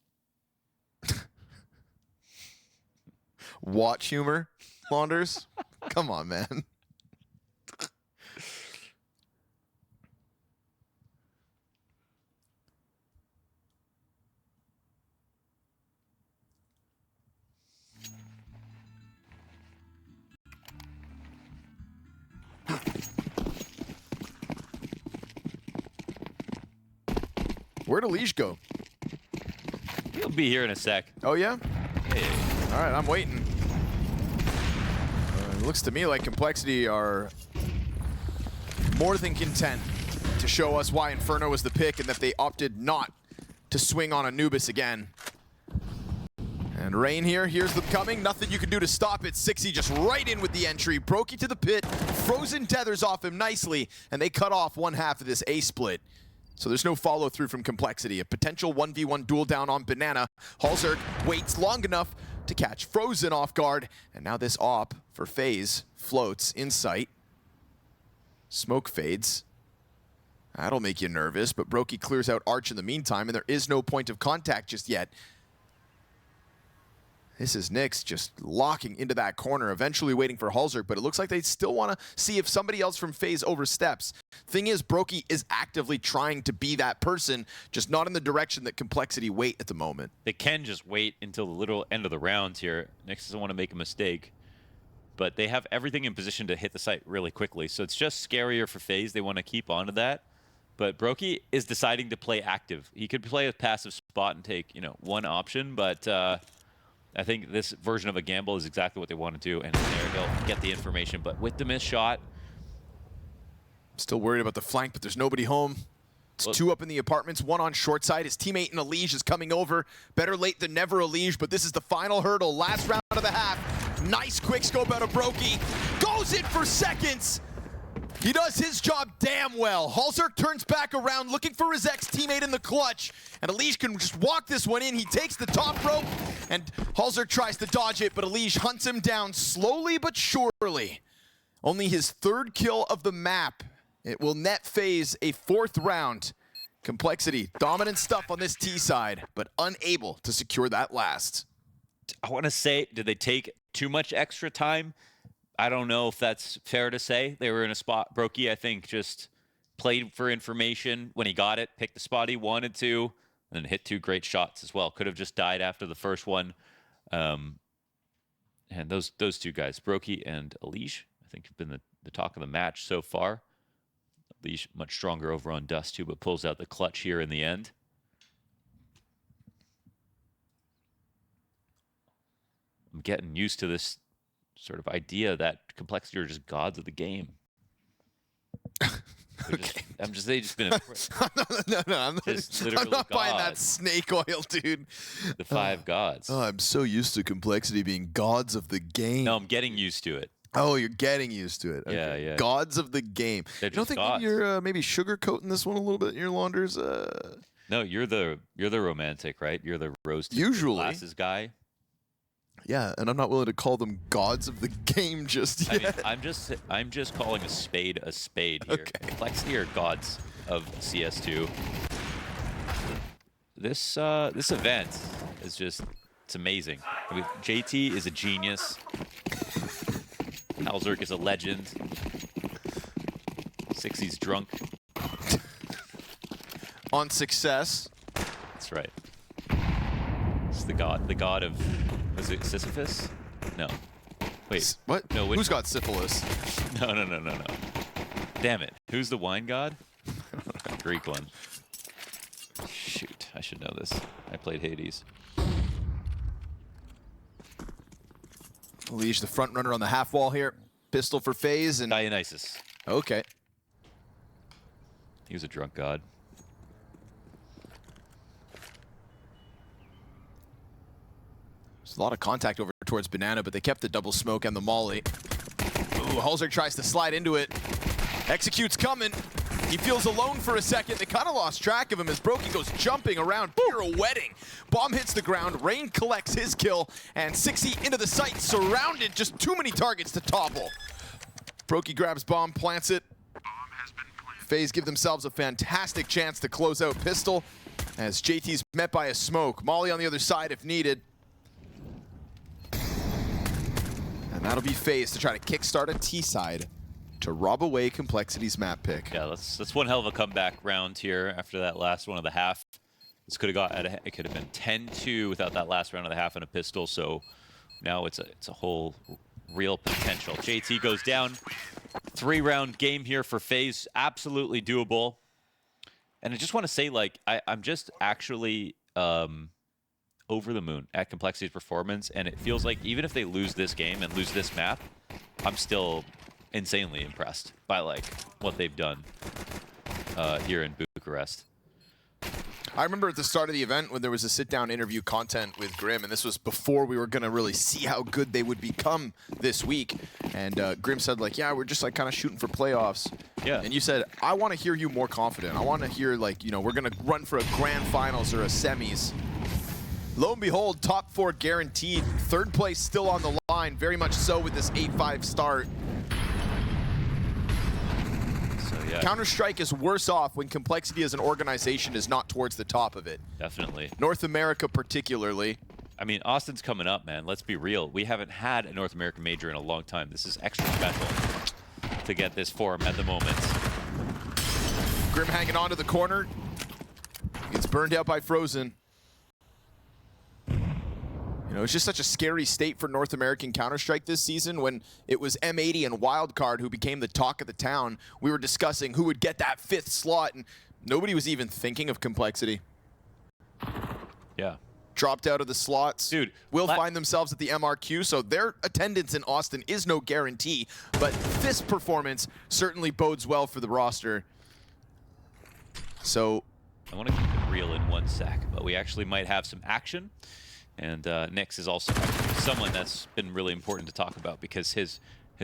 Watch humor, Launders? Come on, man. Where'd Alige go? He'll be here in a sec. Oh, yeah? Hey. All right, I'm waiting. It looks to me like Complexity are more than content to show us why Inferno was the pick and that they opted not to swing on Anubis again. And Rain here, here's them coming. Nothing you can do to stop it. Sixy just right in with the entry. Brokey to the pit. Frozen tethers off him nicely, and they cut off one half of this A split. So there's no follow-through from Complexity. A potential 1v1 duel down on Banana. Hulzerk waits long enough to catch Frozen off guard. And now this op for FaZe floats in sight. Smoke fades. That'll make you nervous, but Brokey clears out Arch in the meantime, and there is no point of contact just yet. This is Nyx just locking into that corner, eventually waiting for Halzerk, but it looks like they still want to see if somebody else from FaZe oversteps. Thing is, Brokey is actively trying to be that person, just not in the direction that Complexity wait at the moment. They can just wait until the literal end of the round here. Nyx doesn't want to make a mistake, but they have everything in position to hit the site really quickly, so it's just scarier for FaZe. They want to keep on to that. But Brokey is deciding to play active. He could play a passive spot and take, you know, one option, but I think this version of a gamble is exactly what they want to do, and there they'll get the information. But with the missed shot, still worried about the flank, but there's nobody home. It's two up in the apartments, one on short side. His teammate in Elige is coming over. Better late than never, Elige, but this is the final hurdle. Last round of the half. Nice quick scope out of Brokey. Goes in for seconds. He does his job damn well. Halzerk turns back around, looking for his ex-teammate in the clutch. And Elige can just walk this one in. He takes the top rope, and Halzerk tries to dodge it, but Elige hunts him down slowly but surely. Only his third kill of the map. It will net FaZe a 4th round. Complexity, dominant stuff on this T side, but unable to secure that last. I want to say, did they take too much extra time? I don't know if that's fair to say. They were in a spot. Brokey, I think, just played for information when he got it, picked the spot he wanted to, and then hit 2 great shots as well. Could have just died after the first one. And those 2 guys, Brokey and Elige, I think have been the talk of the match so far. Elige much stronger over on Dust too, but pulls out the clutch here in the end. I'm getting used to this sort of idea that Complexity are just gods of the game. Okay. They just been no, I'm not buying that snake oil, dude. The 5 gods. Oh, I'm so used to Complexity being gods of the game. No, I'm getting used to it. Oh, you're getting used to it. Okay. Yeah, yeah. Gods of the game. They're You don't think gods. you're maybe sugarcoating this one a little bit in your launders? No, you're the romantic, right? You're the rose-tinted Usually. glasses guy. Yeah, and I'm not willing to call them gods of the game just yet. I mean, I'm just calling a spade here. Okay. Complexity are gods of CS2. This event is just, it's amazing. I mean, JT is a genius. Halzerk is a legend. 60's drunk. On success. That's right. It's the god of, was it Sisyphus? No. Wait. What? No. Who's got syphilis? No. Damn it. Who's the wine god? Greek one. Shoot, I should know this. I played Hades. Elige, the front runner on the half wall here. Pistol for FaZe and Dionysus. okay. He was a drunk god. There's a lot of contact over towards Banana, but they kept the double smoke and the molly. Ooh, Halzerk tries to slide into it. Execute's coming. He feels alone for a second. They kind of lost track of him as Brokey goes jumping around, pirouetting. Bomb hits the ground. Rain collects his kill, and 60 into the site, surrounded. Just too many targets to topple. Brokey grabs bomb, plants it. FaZe give themselves a fantastic chance to close out Pistol as JT's met by a smoke. Molly on the other side if needed. And that'll be FaZe to try to kickstart a T-side to rob away Complexity's map pick. Yeah, that's one hell of a comeback round here after that last one of the half. This could have it could have been 10-2 without that last round of the half and a pistol. So now it's a whole real potential. JT goes down. 3-round game here for FaZe, absolutely doable. And I just want to say, like, I'm just actually over the moon at Complexity's performance, and it feels like even if they lose this game and lose this map, I'm still insanely impressed by like what they've done here in Bucharest. I remember at the start of the event when there was a sit-down interview content with Grim, and this was before we were going to really see how good they would become this week. And Grim said, like, yeah, we're just like kind of shooting for playoffs. Yeah. And you said, I want to hear you more confident. I want to hear, like, you know, we're going to run for a grand finals or a semis. Lo and behold, top 4 guaranteed. 3rd place still on the line, very much so with this 8-5 start. Yeah. Counter-Strike is worse off when Complexity as an organization is not towards the top of it. Definitely. North America particularly. I mean, Austin's coming up, man. Let's be real. We haven't had a North American major in a long time. This is extra special to get this form at the moment. Grim hanging on to the corner. Gets burned out by Frozen. You know, it's just such a scary state for North American Counter-Strike this season when it was M80 and Wildcard who became the talk of the town. We were discussing who would get that 5th slot, and nobody was even thinking of Complexity. Yeah. Dropped out of the slots. Dude, will find themselves at the MRQ, so their attendance in Austin is no guarantee, but this performance certainly bodes well for the roster. So I want to keep it real in 1 sec, but we actually might have some action. And Nyx is also someone that's been really important to talk about because his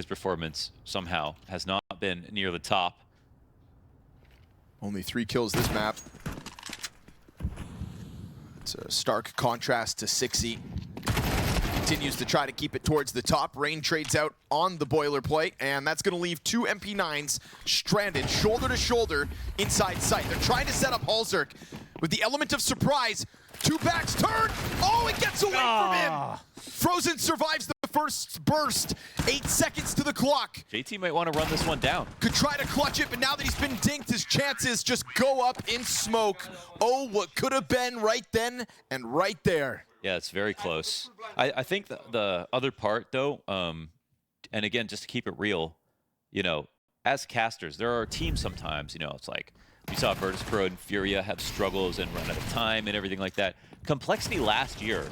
performance somehow has not been near the top. Only 3 kills this map. It's a stark contrast to 6E. Continues to try to keep it towards the top. Rain trades out on the boilerplate, and that's going to leave 2 MP9s stranded shoulder to shoulder inside sight. They're trying to set up MongolZ with the element of surprise. 2 backs turn. Oh, it gets away from him. Frozen survives the first burst. 8 seconds to the clock. JT might want to run this one down. Could try to clutch it, but now that he's been dinked, his chances just go up in smoke. Oh, what could have been right then and right there. Yeah, it's very close. I think the other part, though, and again, just to keep it real, you know, as casters, there are teams sometimes, you know, it's like, we saw Virtus.pro and FURIA have struggles and run out of time and everything like that. Complexity last year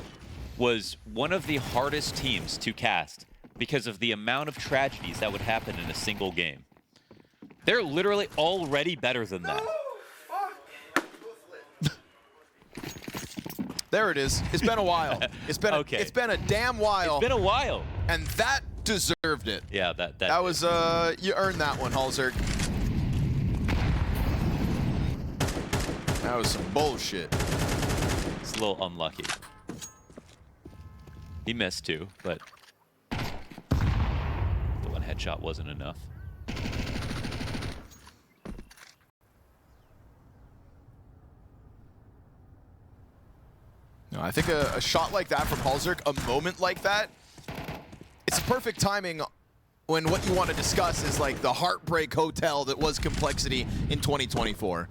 was one of the hardest teams to cast because of the amount of tragedies that would happen in a single game. They're literally already better than that. There it is. It's been a while. It's been Okay. it's been a damn while. It's been a while. And that deserved it. Yeah, That was you earned that one, MongolZ. That was some bullshit. It's a little unlucky. He missed too, but the one headshot wasn't enough. No, I think a shot like that from MongolZ, a moment like that, it's a perfect timing when what you want to discuss is like the heartbreak hotel that was Complexity in 2024.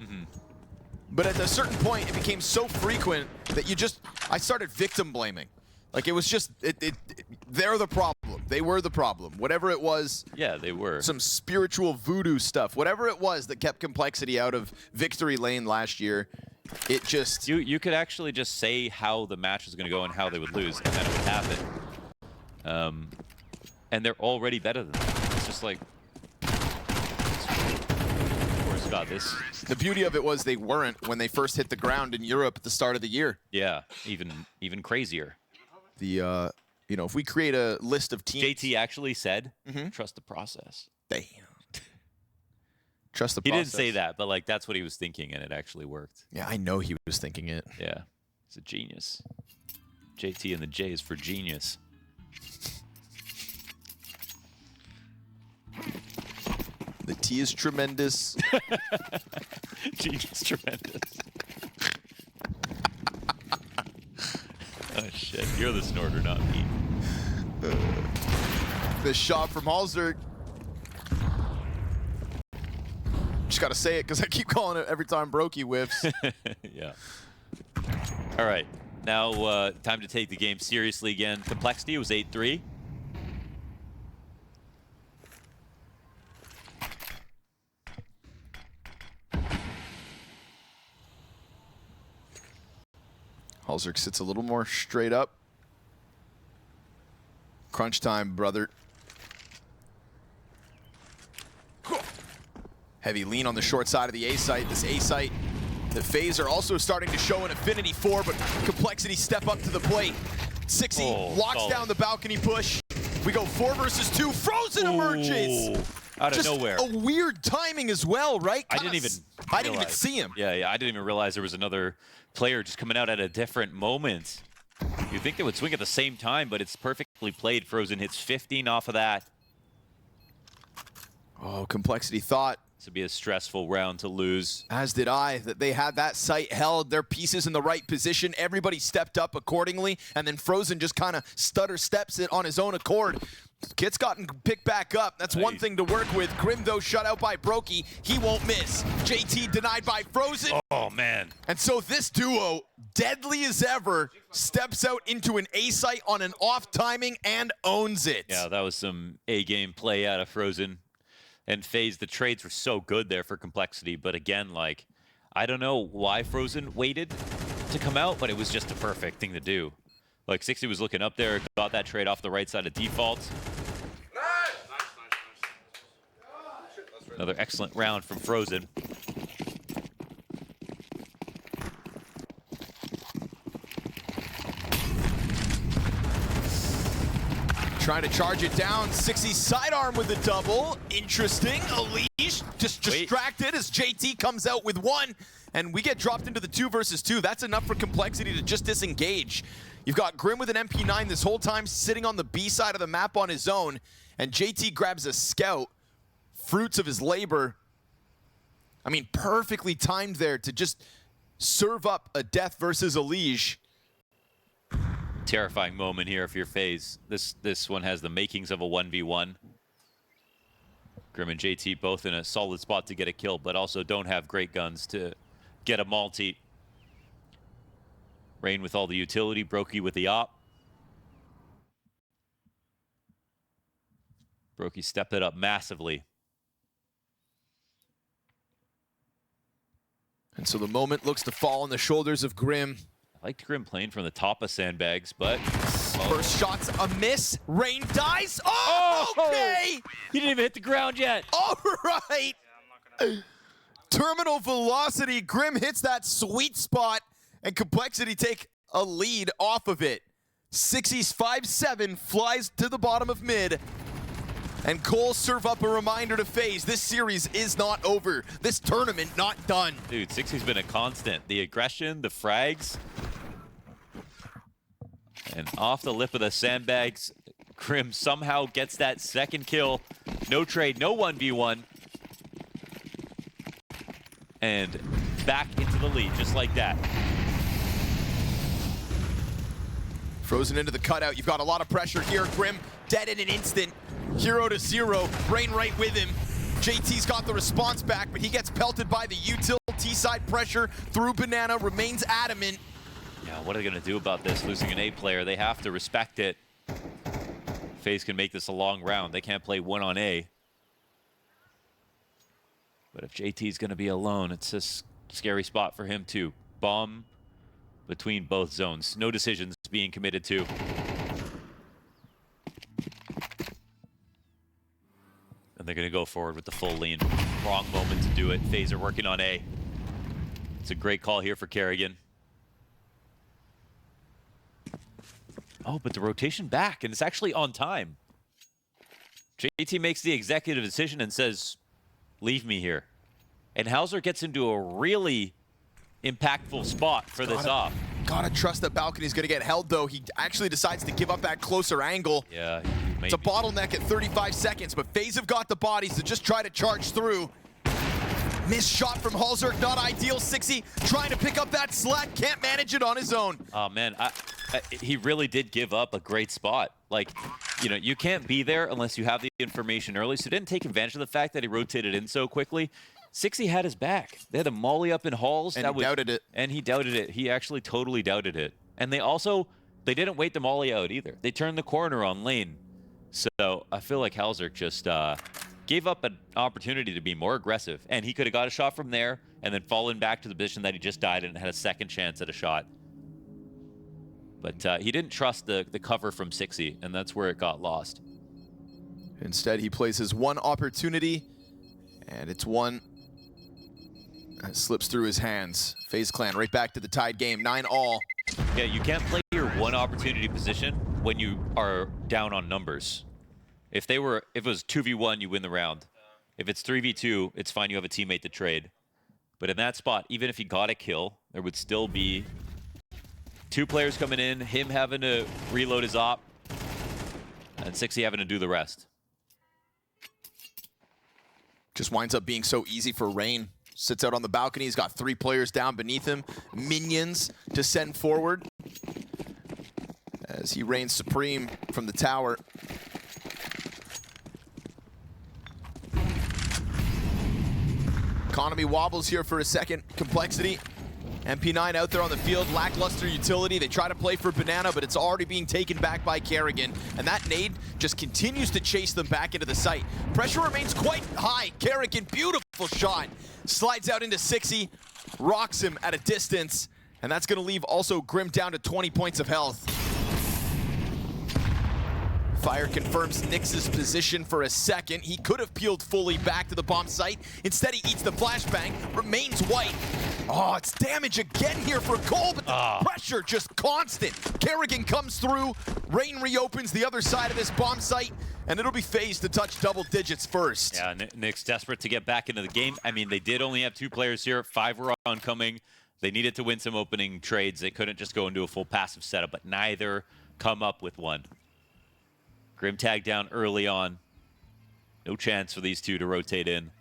But at a certain point, it became so frequent that I started victim blaming. Like it was just, they're the problem. They were the problem. Whatever it was. Yeah, they were. Some spiritual voodoo stuff. Whatever it was that kept Complexity out of victory lane last year, it just... You could actually just say how the match was going to go and how they would lose, and then it would happen. And they're already better than that. It's just like... Got this. The beauty of it was they weren't when they first hit the ground in Europe at the start of the year. Yeah, even crazier. The you know, if we create a list of teams, JT actually said, "Trust the process." Damn. Trust the He process. didn't say that, but like that's what he was thinking, and it actually worked. Yeah, I know he was thinking it. Yeah, he's a genius. JT and the J is for genius. The T is tremendous. Genius tremendous. Oh shit, you're the snorter, not me. The shot from MongolZ. Just gotta say it because I keep calling it every time Brokey whiffs. Yeah. All right, now time to take the game seriously again. Complexity was 8-3. MongolZ sits a little more straight up. Crunch time, brother. Heavy lean on the short side of the A site. This A site, the FaZe are also starting to show an affinity for, but Complexity step up to the plate. 6E locks down the balcony push. We go 4 versus 2. Frozen emerges. Out of Just nowhere. a weird timing as well, right? I didn't even see him. Yeah, I didn't even realize there was another player just coming out at a different moment. You'd think they would swing at the same time, but it's perfectly played. Frozen hits 15 off of that. Oh, Complexity thought This would be a stressful round to lose. As did I, that they had that site held, their pieces in the right position. Everybody stepped up accordingly, and then Frozen just kind of stutter steps it on his own accord. Kit's gotten picked back up. That's one thing to work with. Grim, though, shut out by Brokey. He won't miss. JT denied by Frozen. Oh, man. And so this duo, deadly as ever, steps out into an A site on an off timing and owns it. Yeah, that was some A-game play out of Frozen. And FaZe, the trades were so good there for Complexity. But again, like, I don't know why Frozen waited to come out, but it was just a perfect thing to do. Like, 60 was looking up there, got that trade off the right side of default. Another excellent round from Frozen. Trying to charge it down. 60 sidearm with a double. Interesting. Elish just distracted as JT comes out with one. And we get dropped into the 2 versus 2. That's enough for Complexity to just disengage. You've got Grim with an MP9 this whole time sitting on the B side of the map on his own. And JT grabs a scout. Fruits of his labor. I mean, perfectly timed there to just serve up a death versus Elish. Terrifying moment here if you're FaZe. This one has the makings of a 1v1. Grim and JT both in a solid spot to get a kill, but also don't have great guns to get a multi. Rain with all the utility, Brokey with the op. Brokey stepped it up massively. And so the moment looks to fall on the shoulders of Grim. I liked Grim playing from the top of sandbags, but... First shot's a miss. Rain dies. Oh, okay. He didn't even hit the ground yet. All right. Terminal velocity. Grim hits that sweet spot, and Complexity take a lead off of it. 60's 5-7 flies to the bottom of mid. And Cole serve up a reminder to FaZe. This series is not over. This tournament not done. Dude, 60's been a constant. The aggression, the frags. And off the lip of the sandbags, Grim somehow gets that second kill. No trade, no 1v1. And back into the lead, just like that. Frozen into the cutout. You've got a lot of pressure here. Grim dead in an instant. 0 to 0. Rain right with him. JT's got the response back, but he gets pelted by the util. T-side pressure through Banana, remains adamant. Yeah, what are they going to do about this? Losing an A player, they have to respect it. FaZe can make this a long round. They can't play one on A. But if JT's going to be alone, it's a scary spot for him too. Bomb between both zones. No decisions being committed to. And they're going to go forward with the full lean. Wrong moment to do it. FaZe are working on A. It's a great call here for Kerrigan. Oh, but the rotation back, and it's actually on time. JT makes the executive decision and says, leave me here. And Hauser gets into a really impactful spot for this off. Gotta trust that balcony's gonna get held, though. He actually decides to give up that closer angle. Yeah, it's a bottleneck at 35 seconds, but FaZe have got the bodies to just try to charge through. Missed shot from Halzerk, not ideal. 60 trying to pick up that slack, can't manage it on his own. Oh man, he really did give up a great spot. Like, you know, you can't be there unless you have the information early, so didn't take advantage of the fact that he rotated in so quickly. 60 had his back. They had a molly up in halls. And he doubted it. And he doubted it. He actually totally doubted it. And they didn't wait the molly out either. They turned the corner on lane. So I feel like Halzerk just gave up an opportunity to be more aggressive. And he could have got a shot from there and then fallen back to the position that he just died in and had a second chance at a shot. But he didn't trust the cover from 60, and that's where it got lost. Instead, he plays his one opportunity, and it's one that slips through his hands. FaZe Clan right back to the tied game, 9-all. Yeah, you can't play your one opportunity position when you are down on numbers. If it was 2v1, you win the round. If it's 3v2, it's fine, you have a teammate to trade. But in that spot, even if he got a kill, there would still be 2 players coming in, him having to reload his op, and 60 having to do the rest. Just winds up being so easy for Rain. Sits out on the balcony. He's got 3 players down beneath him. Minions to send forward as he reigns supreme from the tower. Economy wobbles here for a second. Complexity. MP9 out there on the field, lackluster utility. They try to play for Banana, but it's already being taken back by Kerrigan. And that nade just continues to chase them back into the site. Pressure remains quite high. Kerrigan, beautiful shot. Slides out into 60, rocks him at a distance. And that's gonna leave also Grim down to 20 points of health. Fire confirms Nyx's position for a second. He could have peeled fully back to the bomb site. Instead, he eats the flashbang, remains white. Oh, it's damage again here for Cole, but the pressure just constant. Kerrigan comes through, Rain reopens the other side of this bomb site, and it'll be FaZe to touch double digits first. Yeah, Nyx desperate to get back into the game. I mean, they did only have 2 players here, 5 were oncoming. They needed to win some opening trades. They couldn't just go into a full passive setup, but neither come up with one. Grim tagged down early on. No chance for these two to rotate in.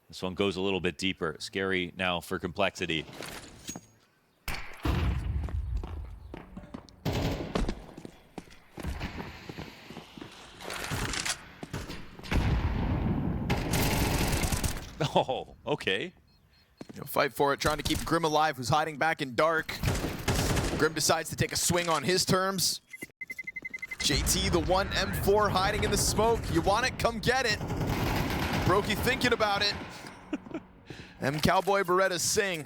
This one goes a little bit deeper. Scary now for Complexity. Oh, okay. Fight for it, trying to keep Grim alive, who's hiding back in dark. Grim decides to take a swing on his terms. JT, the 1 M4 hiding in the smoke. You want it? Come get it. Brokey thinking about it. M Cowboy Berettas sing.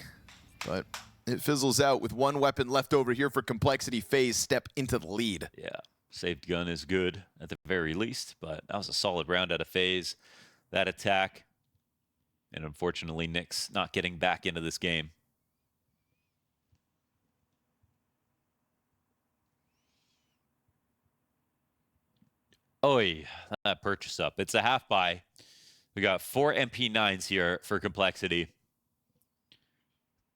But it fizzles out with 1 weapon left over here for Complexity. FaZe step into the lead. Yeah, saved gun is good at the very least, but that was a solid round out of FaZe. That attack. And unfortunately, Nyx not getting back into this game. Oi, that purchase up. It's a half buy. We got 4 MP9s here for Complexity.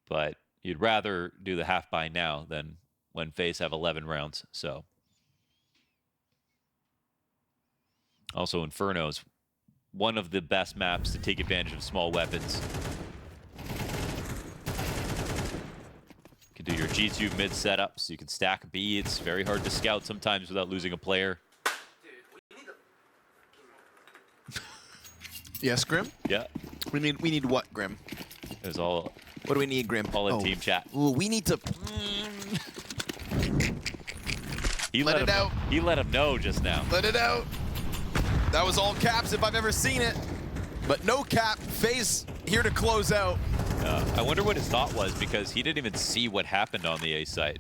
But you'd rather do the half buy now than when FaZe have 11 rounds. So also Inferno's one of the best maps to take advantage of small weapons. You can do your G2 mid setups. You can stack B. It's very hard to scout sometimes without losing a player. Yes, Grim? Yeah. We need what, Grim? It was all What do we need, Grim? all in team chat. Ooh, we need to... He Let it out. He let him know just now. Let it out. That was all caps if I've ever seen it. But no cap. FaZe here to close out. I wonder what his thought was, because he didn't even see what happened on the A site.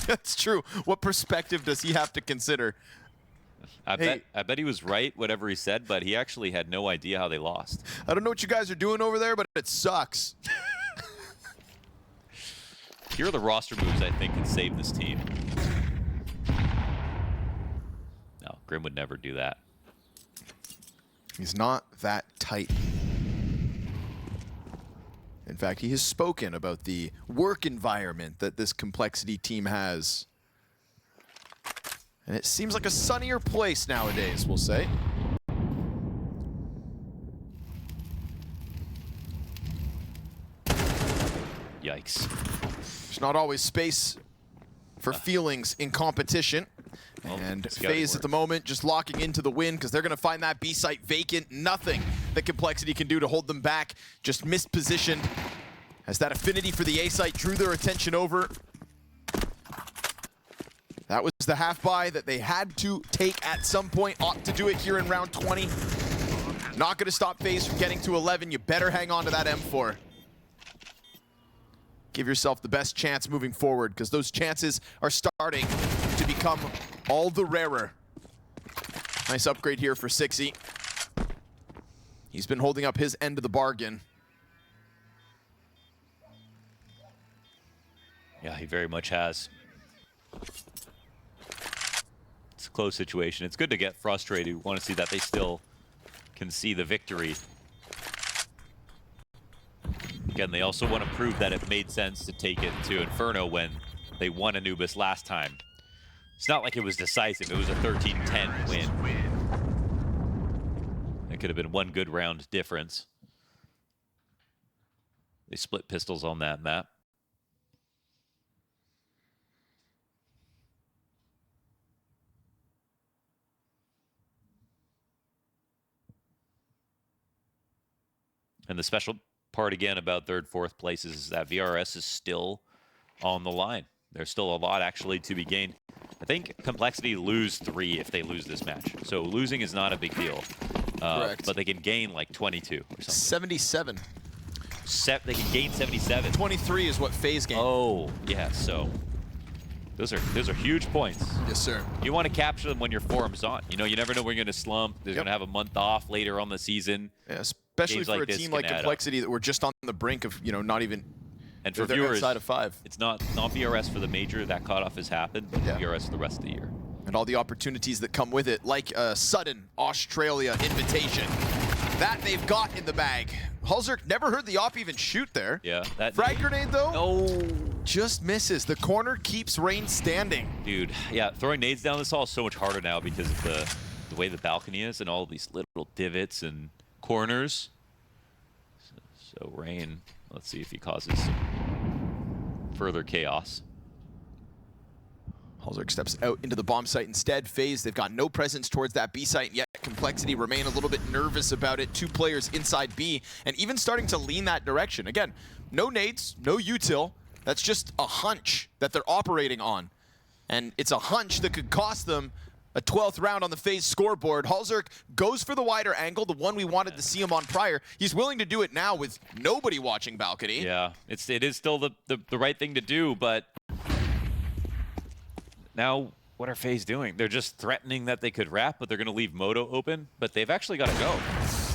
That's true. What perspective does he have to consider? I bet he was right, whatever he said, but he actually had no idea how they lost. I don't know what you guys are doing over there, but it sucks. Here are the roster moves I think can save this team. No, Grim would never do that. He's not that tight. In fact, he has spoken about the work environment that this Complexity team has. And it seems like a sunnier place nowadays, we'll say. Yikes. There's not always space for feelings in competition. Well, and scouting FaZe at the moment just locking into the win because they're going to find that B site vacant. Nothing that Complexity can do to hold them back. Just mispositioned as that affinity for the A site drew their attention over. That was the half buy that they had to take at some point. Ought to do it here in round 20. Not going to stop FaZe from getting to 11. You better hang on to that M4. Give yourself the best chance moving forward because those chances are starting to become all the rarer. Nice upgrade here for Sixy. He's been holding up his end of the bargain. Yeah, he very much has. It's a close situation. It's good to get frustrated. You want to see that they still can see the victory. Again, they also want to prove that it made sense to take it to Inferno when they won Anubis last time. It's not like it was decisive. It was a 13-10 win. It could have been one good round difference. They split pistols on that map. And the special part again about third, fourth places is that VRS is still on the line. There's still a lot actually to be gained. I think Complexity lose 3 if they lose this match. So losing is not a big deal. Correct. But they can gain like 22 or something. 77. They can gain 77. 23 is what FaZe gained. Oh, yeah, so those are huge points. Yes, sir. You want to capture them when your form's on. You know, you never know when you're going to slump. They're going to have a month off later on the season. Yeah, especially Games for like a this team can like add up. Complexity that we're just on the brink of, not even And for they're viewers, outside of 5. it's not VRS for the major. That cutoff has happened, but Yeah. VRS for the rest of the year. And all the opportunities that come with it, like a sudden Australia invitation. That they've got in the bag. Hulzerk never heard the op even shoot there. Yeah. That Frag grenade, though, No. just misses. The corner keeps Rain standing. Dude, yeah, throwing nades down this hall is so much harder now because of the way the balcony is and all these little divots and corners. So Rain, let's see if he causes some further chaos. Hulzerk steps out into the bomb site instead. FaZe, they've got no presence towards that B site, yet Complexity remain a little bit nervous about it. 2 players inside B, and even starting to lean that direction. Again, no nades, no util. That's just a hunch that they're operating on. And it's a hunch that could cost them a 12th round on the FaZe scoreboard. Hulzerk goes for the wider angle, the one we wanted to see him on prior. He's willing to do it now with nobody watching balcony. Yeah, it is still the right thing to do, but now what are FaZe doing? They're just threatening that they could wrap, but they're going to leave Moto open, but they've actually got to go.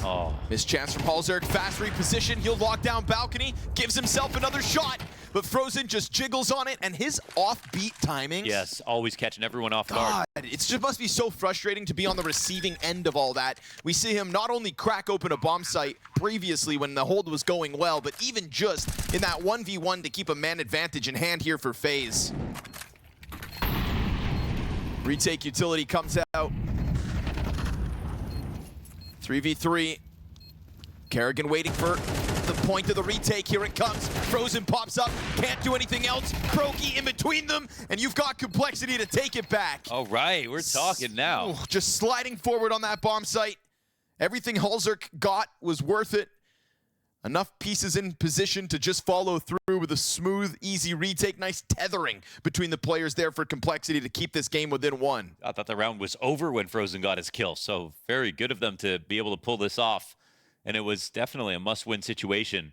Oh. Missed chance from Hulzerk, fast reposition, he'll lock down balcony, gives himself another shot, but Frozen just jiggles on it, and his offbeat timings. Yes, always catching everyone off guard. God, it just must be so frustrating to be on the receiving end of all that. We see him not only crack open a bomb site previously when the hold was going well, but even just in that 1v1 to keep a man advantage in hand here for FaZe. Retake utility comes out. 3v3. Kerrigan waiting for the point of the retake. Here it comes. Frozen pops up. Can't do anything else. Kroki in between them. And you've got Complexity to take it back. All right, we're talking now. Ooh, just sliding forward on that bomb site. Everything Hulzerk got was worth it. Enough pieces in position to just follow through with a smooth, easy retake. Nice tethering between the players there for Complexity to keep this game within 1. I thought the round was over when Frozen got his kill, so very good of them to be able to pull this off. And it was definitely a must-win situation.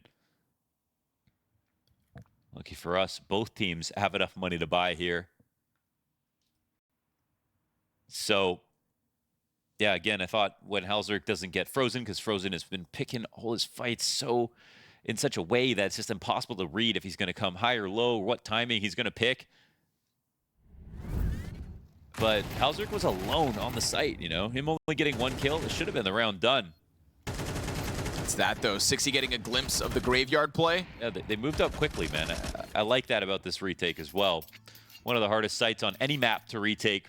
Lucky for us, both teams have enough money to buy here. So, yeah, again, I thought when Hulzerk doesn't get Frozen, because Frozen has been picking all his fights in such a way that it's just impossible to read if he's going to come high or low, or what timing he's going to pick. But Hulzerk was alone on the site, Him only getting 1 kill, it should have been the round done. It's that, though. 60 getting a glimpse of the graveyard play. Yeah, they moved up quickly, man. I like that about this retake as well. One of the hardest sites on any map to retake.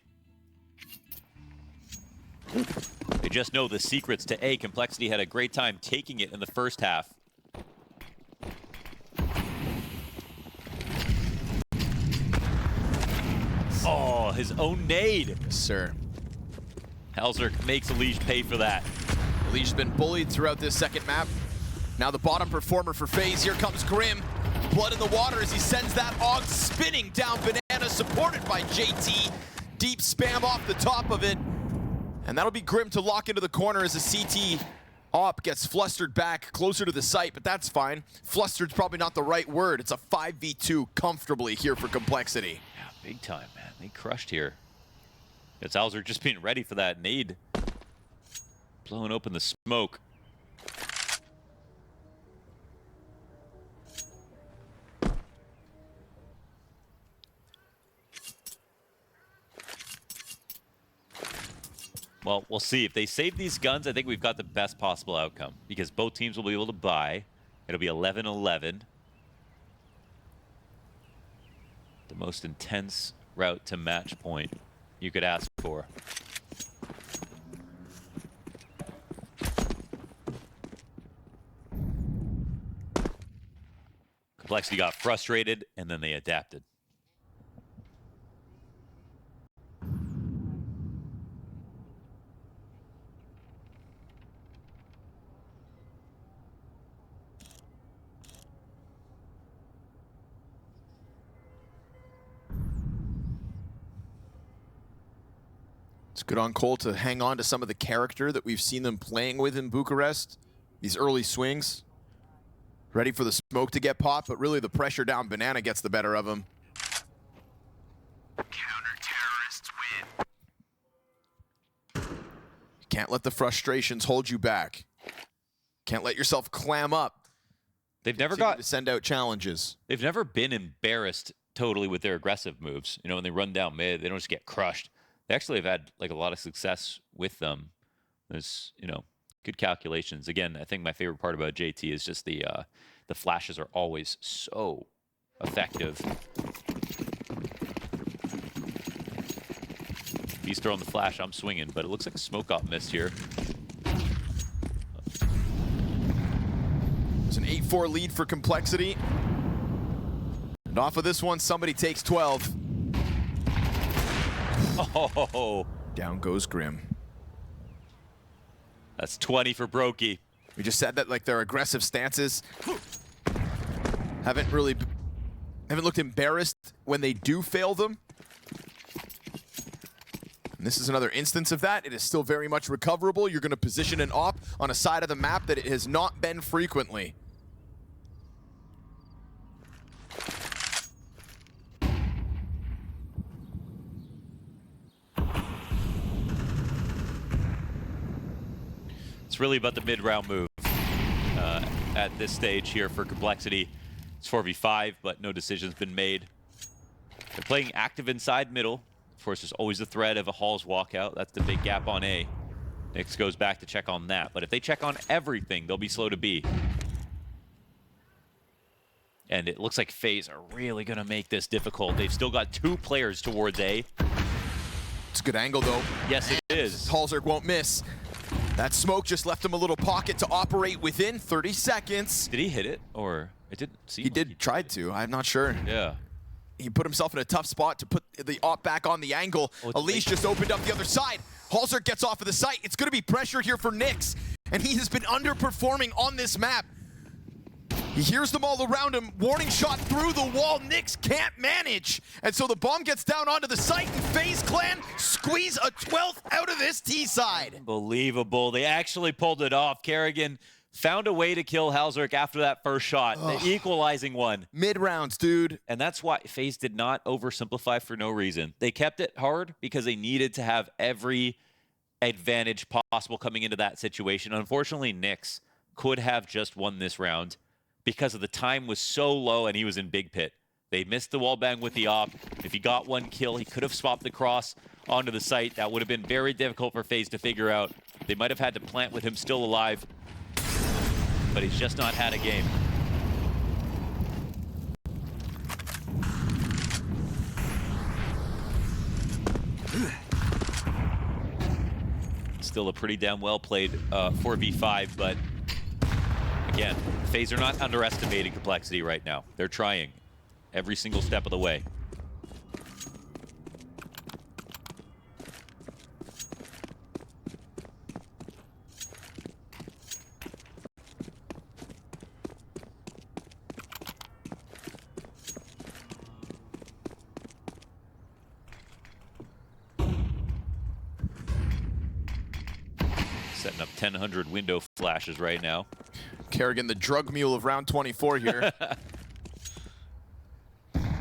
They just know the secrets to A. Complexity had a great time taking it in the first half. Oh, his own nade. Yes, sir. Hulzerk makes Elige pay for that. Elige's been bullied throughout this second map. Now the bottom performer for FaZe. Here comes Grim. Blood in the water as he sends that Og spinning down Banana, supported by JT. Deep spam off the top of it. And that'll be Grim to lock into the corner as a CT op gets flustered back closer to the site, but that's fine. Flustered's probably not the right word. It's a 5v2 comfortably here for Complexity. Yeah, big time, man. They crushed here. It's Hulzerk just being ready for that nade. Blowing open the smoke. Well, we'll see. If they save these guns, I think we've got the best possible outcome because both teams will be able to buy. It'll be 11-11. The most intense route to match point. you could ask for. Complexity got frustrated, and then they adapted. It's good on Cole to hang on to some of the character that we've seen them playing with in Bucharest. These early swings. Ready for the smoke to get popped, but really the pressure down Banana gets the better of him. Counter-terrorists win. You can't let the frustrations hold you back. Can't let yourself clam up. They've never to send out challenges. They've never been embarrassed totally with their aggressive moves. You know, when they run down mid, they don't just get crushed. They actually have had like a lot of success with them. There's, you know, good calculations. Again, I think my favorite part about JT is just the flashes are always so effective. He's throwing the flash, I'm swinging, but it looks like a smoke got missed here. It's an 8-4 lead for Complexity. And off of this one, somebody takes 12. Oh, Down goes Grim. that's 20 for Brokey. We just said that like their aggressive stances haven't looked embarrassed when they do fail them. And this is another instance of that. It is still very much recoverable. You're going to position an op on a side of the map that it has not been frequently. It's really about the mid-round move at this stage here for Complexity. It's 4v5, but no decision's been made. They're playing active inside middle. Of course, there's always the threat of a Hall's walkout. That's the big gap on A. Nyx goes back to check on that. But if they check on everything, they'll be slow to B. And it looks like FaZe are really going to make this difficult. They've still got 2 players towards A. It's a good angle, though. Yes, it is. Halzerk won't miss. That smoke just left him a little pocket to operate within 30 seconds. Did he hit it? Or it didn't seem He like did try to. I'm not sure. Yeah. He put himself in a tough spot to put the op back on the angle. Elise just opened up the other side. Halzerk gets off of the site. It's going to be pressure here for Nyx. And he has been underperforming on this map. He hears them all around him. Warning shot through the wall. Nyx can't manage. And so the bomb gets down onto the site, and FaZe Clan squeeze a 12th out of this T side. Unbelievable. They actually pulled it off. Kerrigan found a way to kill Halzerk after that first shot, the equalizing one. Mid-rounds, dude. And that's why FaZe did not oversimplify for no reason. They kept it hard because they needed to have every advantage possible coming into that situation. Unfortunately, Nyx could have just won this round because of the time was so low and he was in big pit. They missed the wall bang with the op. If he got one kill, he could have swapped the cross onto the site. That would have been very difficult for FaZe to figure out. They might have had to plant with him still alive, but he's just not had a game. Still a pretty damn well played 4v5, but again, FaZe are not underestimating Complexity right now. They're trying every single step of the way. Setting up 1,000 window flashes right now. Kerrigan, the drug mule of round 24 here.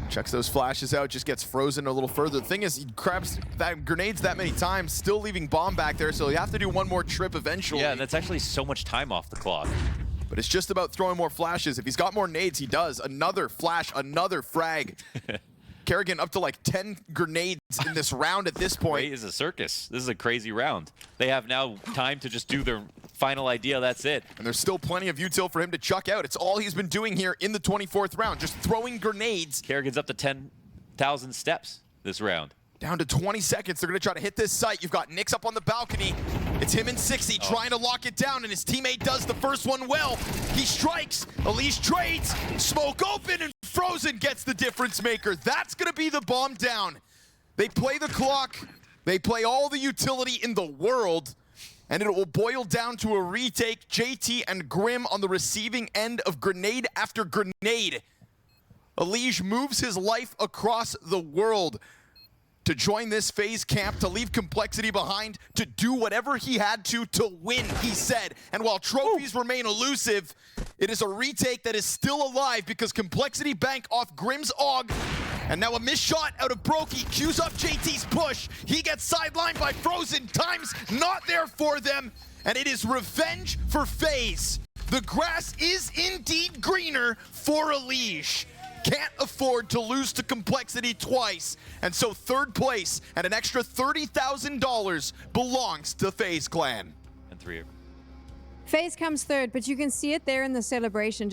Checks those flashes out, just gets frozen a little further. The thing is, he grabs that grenades that many times, still leaving bomb back there, so you have to do one more trip eventually. Yeah, that's actually so much time off the clock. But it's just about throwing more flashes. If he's got more nades, he does. Another flash, another frag. Kerrigan up to like 10 grenades in this round at this point. It is a circus. This is a crazy round. They have now time to just do their final idea. That's it. And there's still plenty of util for him to chuck out. It's all he's been doing here in the 24th round, just throwing grenades. Kerrigan's up to 10,000 steps this round. Down to 20 seconds. They're going to try to hit this site. You've got Nyx up on the balcony. It's him and 60 trying to lock it down, and his teammate does the first one well. He strikes. Elise trades. Smoke open, and Frozen gets the difference maker. That's going to be the bomb down. They play the clock. They play all the utility in the world, and it will boil down to a retake. JT and Grim on the receiving end of grenade after grenade. Elige moves his life across the world to join this FaZe camp, to leave Complexity behind, to do whatever he had to win, he said. And while trophies remain elusive, it is a retake that is still alive because Complexity bank off Grim's AUG. And now a missed shot out of Brokey, cues up JT's push. He gets sidelined by Frozen, time's not there for them. And it is revenge for FaZe. The grass is indeed greener for Elige. Can't afford to lose to Complexity twice. And so third place and an extra $30,000 belongs to FaZe Clan. And 3. FaZe comes third, but you can see it there in the celebration.